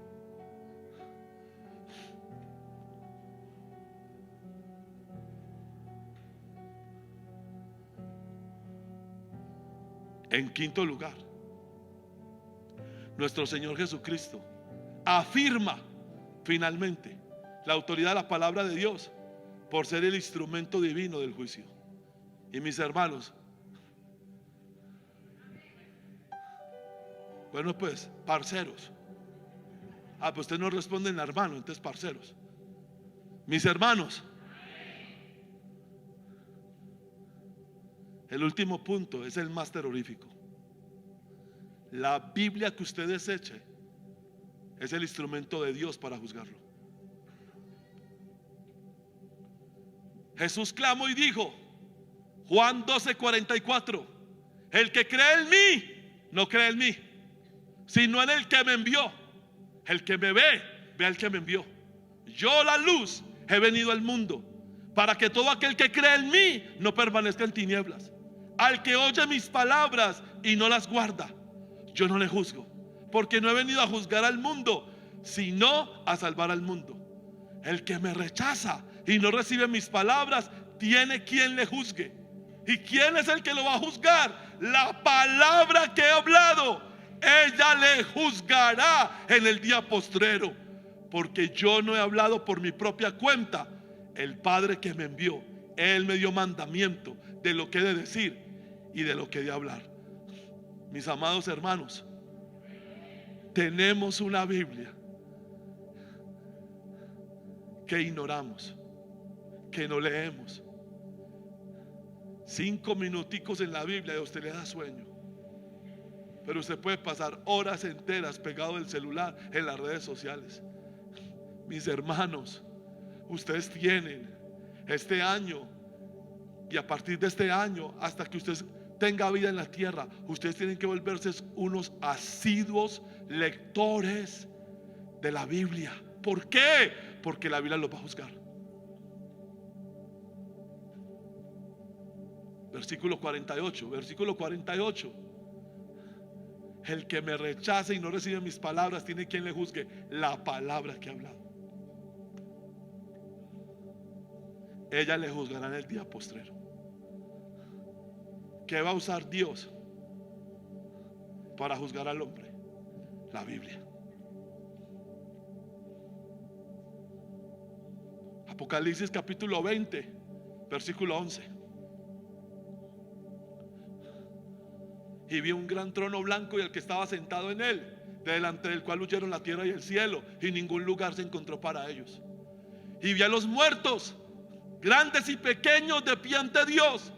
En quinto lugar, nuestro Señor Jesucristo afirma finalmente la autoridad de la palabra de Dios por ser el instrumento divino del juicio. Y mis hermanos, bueno, pues, parceros. Pues ustedes no responden hermano, entonces parceros. Mis hermanos, el último punto es el más terrorífico. La Biblia que usted deseche es el instrumento de Dios para juzgarlo. Jesús clamó y dijo, Juan 12:44: el que cree en mí, no cree en mí, sino en el que me envió. El que me ve, ve al que me envió. Yo, la luz, he venido al mundo para que todo aquel que cree en mí no permanezca en tinieblas. Al que oye mis palabras y no las guarda, yo no le juzgo, porque no he venido a juzgar al mundo, sino a salvar al mundo. El que me rechaza y no recibe mis palabras, tiene quien le juzgue. ¿Y quién es el que lo va a juzgar? La palabra que he hablado, ella le juzgará en el día postrero, porque yo no he hablado por mi propia cuenta. El Padre que me envió, Él me dio mandamiento de lo que he de decir y de lo que he de hablar. Mis amados hermanos, tenemos una Biblia que ignoramos, que no leemos. 5 minuticos en la Biblia y a usted le da sueño, pero usted puede pasar horas enteras pegado del celular en las redes sociales. Mis hermanos, ustedes tienen este año, y a partir de este año hasta que usted tenga vida en la tierra, ustedes tienen que volverse unos asiduos lectores de la Biblia. ¿Por qué? Porque la Biblia los va a juzgar. Versículo 48. El que me rechace y no recibe mis palabras, tiene quien le juzgue la palabra que he hablado. Ella le juzgará en el día postrero. ¿Qué va a usar Dios para juzgar al hombre? La Biblia. Apocalipsis capítulo 20, versículo 11. Y vi un gran trono blanco y el que estaba sentado en él, delante del cual huyeron la tierra y el cielo, y ningún lugar se encontró para ellos. Y vi a los muertos, grandes y pequeños, de pie ante Dios.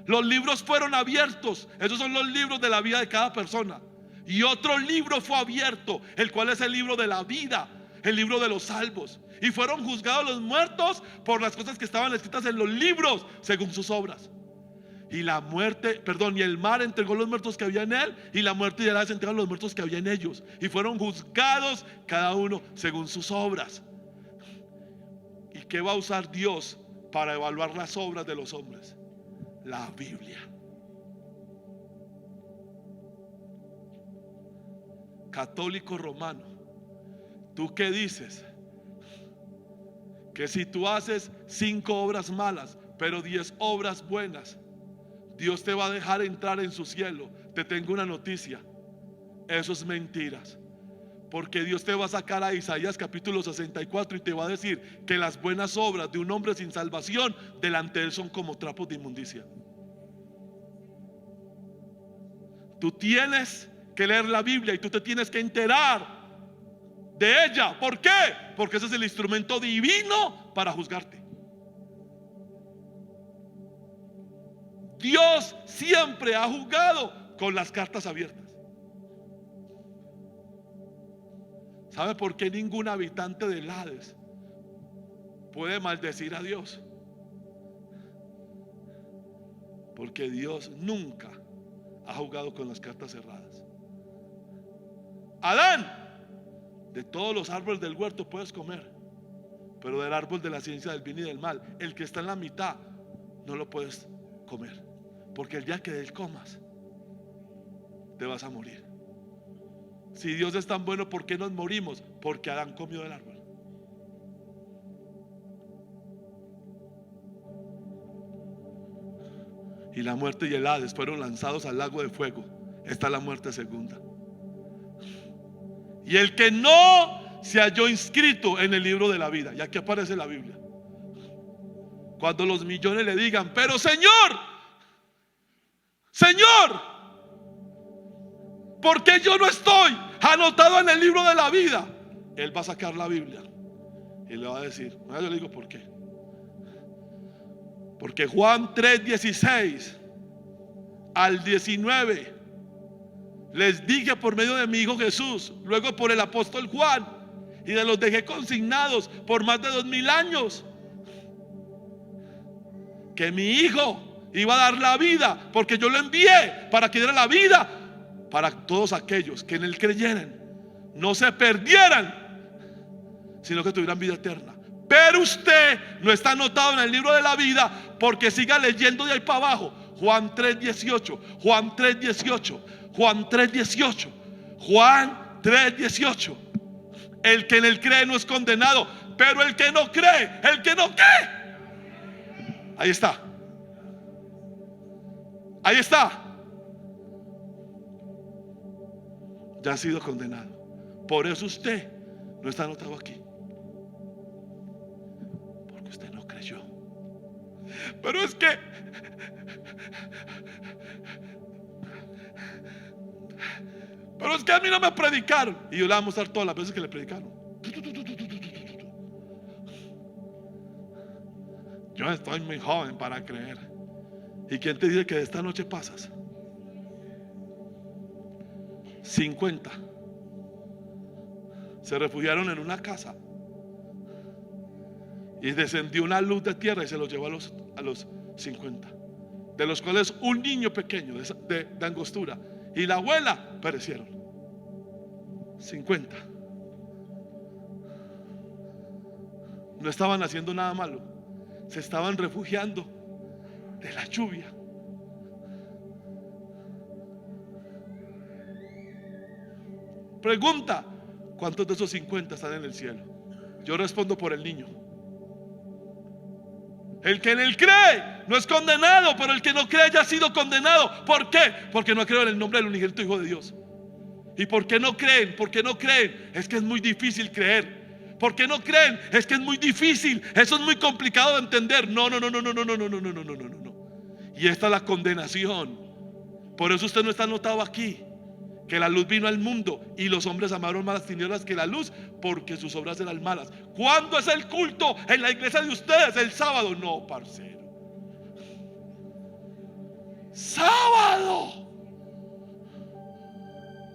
Los libros fueron abiertos. Esos son los libros de la vida de cada persona. Y otro libro fue abierto, el cual es el libro de la vida, el libro de los salvos. Y fueron juzgados los muertos por las cosas que estaban escritas en los libros, según sus obras. Y la muerte, y el mar entregó los muertos que había en él, y la muerte y el Hades entregaron los muertos que había en ellos, y fueron juzgados cada uno según sus obras. ¿Y qué va a usar Dios para evaluar las obras de los hombres? La Biblia. Católico romano, ¿tú qué dices? Que si tú haces 5 obras malas, pero 10 obras buenas, Dios te va a dejar entrar en su cielo. Te tengo una noticia: eso es mentiras. Porque Dios te va a sacar a Isaías capítulo 64 y te va a decir que las buenas obras de un hombre sin salvación delante de él son como trapos de inmundicia. Tú tienes que leer la Biblia y tú te tienes que enterar de ella. ¿Por qué? Porque ese es el instrumento divino para juzgarte. Dios siempre ha jugado con las cartas abiertas. ¿Sabe por qué ningún habitante del Hades puede maldecir a Dios? Porque Dios nunca ha jugado con las cartas cerradas. Adán, de todos los árboles del huerto puedes comer, pero del árbol de la ciencia del bien y del mal, el que está en la mitad, no lo puedes comer. Porque el día que de él comas, te vas a morir. Si Dios es tan bueno, ¿por qué nos morimos? Porque Adán comió del árbol. Y la muerte y el Hades fueron lanzados al lago de fuego. Esta es la muerte segunda. Y el que no se halló inscrito en el libro de la vida. Y aquí aparece la Biblia. Cuando los millones le digan: pero Señor, ¿por qué yo no estoy anotado en el libro de la vida? Él va a sacar la Biblia y le va a decir, yo le digo por qué. Porque Juan 3:16 al 19 les dije por medio de mi Hijo Jesús, luego por el apóstol Juan, y de los dejé consignados por más de 2000 años, que mi Hijo iba a dar la vida, porque yo lo envié para que diera la vida para todos aquellos que en él creyeran, no se perdieran, sino que tuvieran vida eterna. Pero usted no está anotado en el libro de la vida, porque siga leyendo de ahí para abajo. Juan 3:18, Juan 3:18, Juan 3:18, Juan 3:18. El que en él cree no es condenado, pero el que no cree, el que no cree, ahí está, ahí está, ya ha sido condenado. Por eso usted no está anotado aquí, porque usted no creyó. Pero es que a mí no me predicaron. Y yo le voy a mostrar todas las veces que le predicaron. Yo estoy muy joven para creer. ¿Y quién te dice que de esta noche pasas? 50 se refugiaron en una casa y descendió una luz de tierra y se los llevó a los 50, de los cuales un niño pequeño de angostura y la abuela perecieron. 50 no estaban haciendo nada malo, se estaban refugiando de la lluvia. Pregunta: ¿cuántos de esos 50 están en el cielo? Yo respondo por el niño. El que en él cree no es condenado, pero el que no cree ya ha sido condenado. ¿Por qué? Porque no creo en el nombre del unigénito Hijo de Dios. ¿Y por qué no creen? ¿Por qué no creen? Es que es muy difícil creer. ¿Por qué no creen? Es que es muy difícil. Eso es muy complicado de entender. No. Y esta es la condenación. Por eso usted no está anotado aquí. Que la luz vino al mundo y los hombres amaron más las tinieblas que la luz, porque sus obras eran malas. ¿Cuándo es el culto en la iglesia de ustedes? El sábado. No, parcero. Sábado.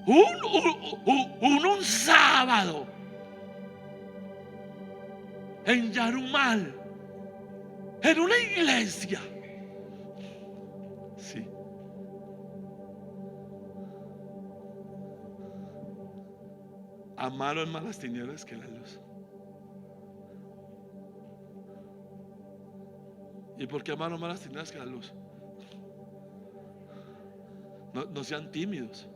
Un sábado en Yarumal, en una iglesia. Sí. Amaron más las tinieblas que la luz. ¿Y por qué amaron más las tinieblas que la luz? No sean tímidos.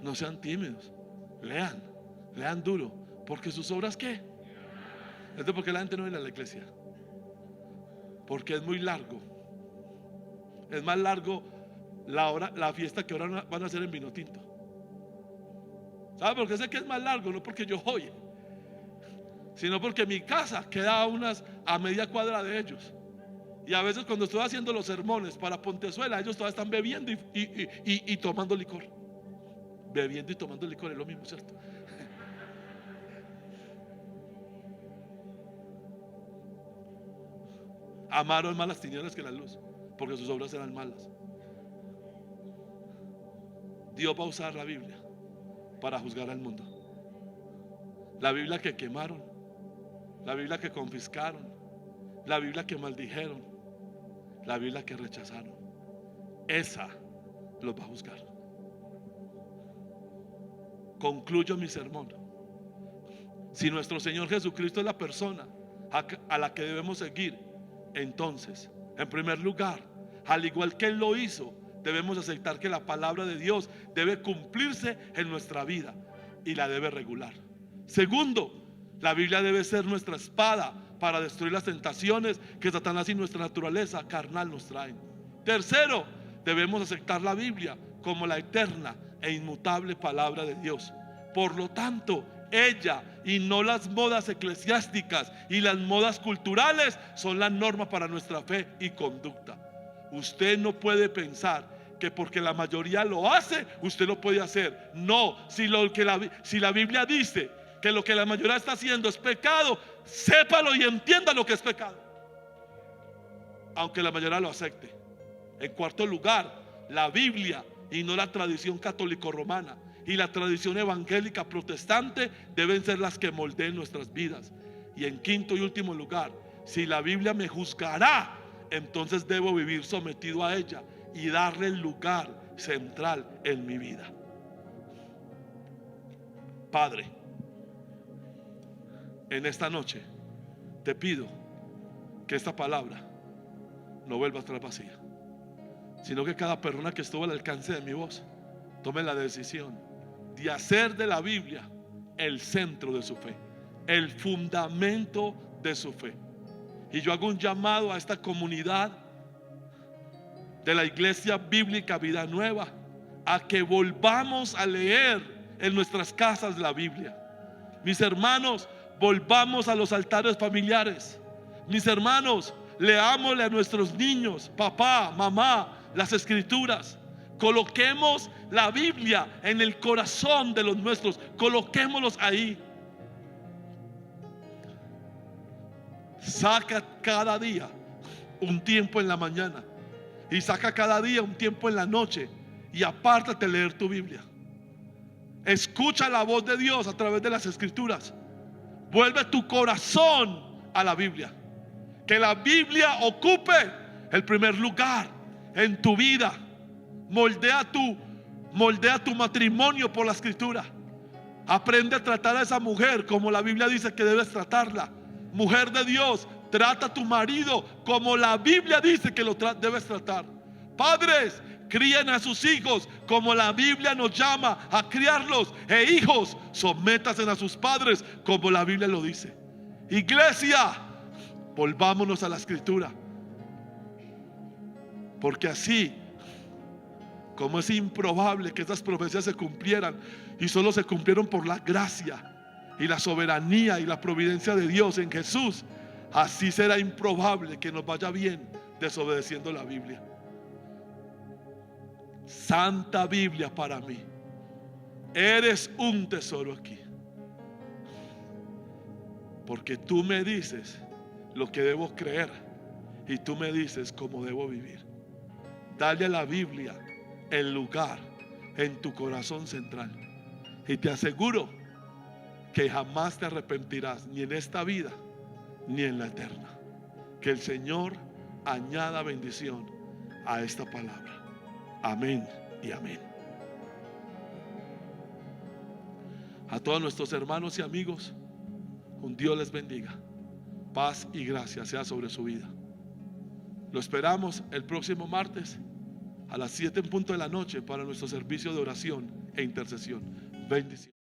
No sean tímidos. Lean duro. Porque sus obras, ¿qué? Entonces, ¿por qué la gente no viene a la iglesia? Porque es muy largo. Es más largo la fiesta que ahora van a hacer en Vinotinto. ¿Sabe por qué sé que es más largo? No porque yo oye, sino porque mi casa queda a media cuadra de ellos. Y a veces cuando estoy haciendo los sermones para Pontezuela, ellos todavía están bebiendo y tomando licor. Bebiendo y tomando licor es lo mismo, ¿cierto? Amaron más las tinieblas que la luz, porque sus obras eran malas. Dios va a usar la Biblia para juzgar al mundo. La Biblia que quemaron, la Biblia que confiscaron, la Biblia que maldijeron, la Biblia que rechazaron, esa los va a juzgar. Concluyo mi sermón. Si nuestro Señor Jesucristo es la persona a la que debemos seguir, entonces, en primer lugar, al igual que Él lo hizo, debemos aceptar que la palabra de Dios debe cumplirse en nuestra vida y la debe regular. Segundo, la Biblia debe ser nuestra espada para destruir las tentaciones que Satanás y nuestra naturaleza carnal nos traen. Tercero, debemos aceptar la Biblia como la eterna e inmutable palabra de Dios. Por lo tanto, ella y no las modas eclesiásticas y las modas culturales son la norma para nuestra fe y conducta. Usted no puede pensar que porque la mayoría lo hace, usted lo puede hacer. No, si la Biblia dice que lo que la mayoría está haciendo es pecado, sépalo y entienda lo que es pecado, aunque la mayoría lo acepte. En cuarto lugar, la Biblia y no la tradición católico-romana y la tradición evangélica protestante deben ser las que moldeen nuestras vidas. Y en quinto y último lugar, si la Biblia me juzgará, entonces debo vivir sometido a ella y darle el lugar central en mi vida. Padre, en esta noche te pido que esta palabra no vuelva a estar vacía, sino que cada persona que estuvo al alcance de mi voz tome la decisión de hacer de la Biblia el centro de su fe, el fundamento de su fe. Y yo hago un llamado a esta comunidad de la Iglesia Bíblica Vida Nueva a que volvamos a leer en nuestras casas la Biblia. Mis hermanos, volvamos a los altares familiares. Mis hermanos, leámosle a nuestros niños, papá, mamá, las escrituras. Coloquemos la Biblia en el corazón de los nuestros, coloquémoslos ahí. Saca cada día un tiempo en la mañana y saca cada día un tiempo en la noche y apártate a leer tu Biblia. Escucha la voz de Dios a través de las escrituras. Vuelve tu corazón a la Biblia. Que la Biblia ocupe el primer lugar en tu vida. Moldea tu matrimonio por la escritura. Aprende a tratar a esa mujer como la Biblia dice que debes tratarla. Mujer de Dios, trata a tu marido como la Biblia dice que lo debes tratar. Padres, críen a sus hijos como la Biblia nos llama a criarlos. E hijos, sométanse a sus padres como la Biblia lo dice. Iglesia, volvámonos a la escritura, porque así como es improbable que estas profecías se cumplieran y solo se cumplieron por la gracia y la soberanía y la providencia de Dios en Jesús, así será improbable que nos vaya bien desobedeciendo la Biblia. Santa Biblia para mí, eres un tesoro aquí, porque tú me dices lo que debo creer y tú me dices cómo debo vivir. Dale a la Biblia el lugar en tu corazón central y te aseguro que jamás te arrepentirás, ni en esta vida ni en la eterna. Que el Señor añada bendición a esta palabra. Amén y amén. A todos nuestros hermanos y amigos, un Dios les bendiga. Paz y gracia sea sobre su vida. Lo esperamos el próximo martes a las 7 en punto de la noche para nuestro servicio de oración e intercesión. Bendición.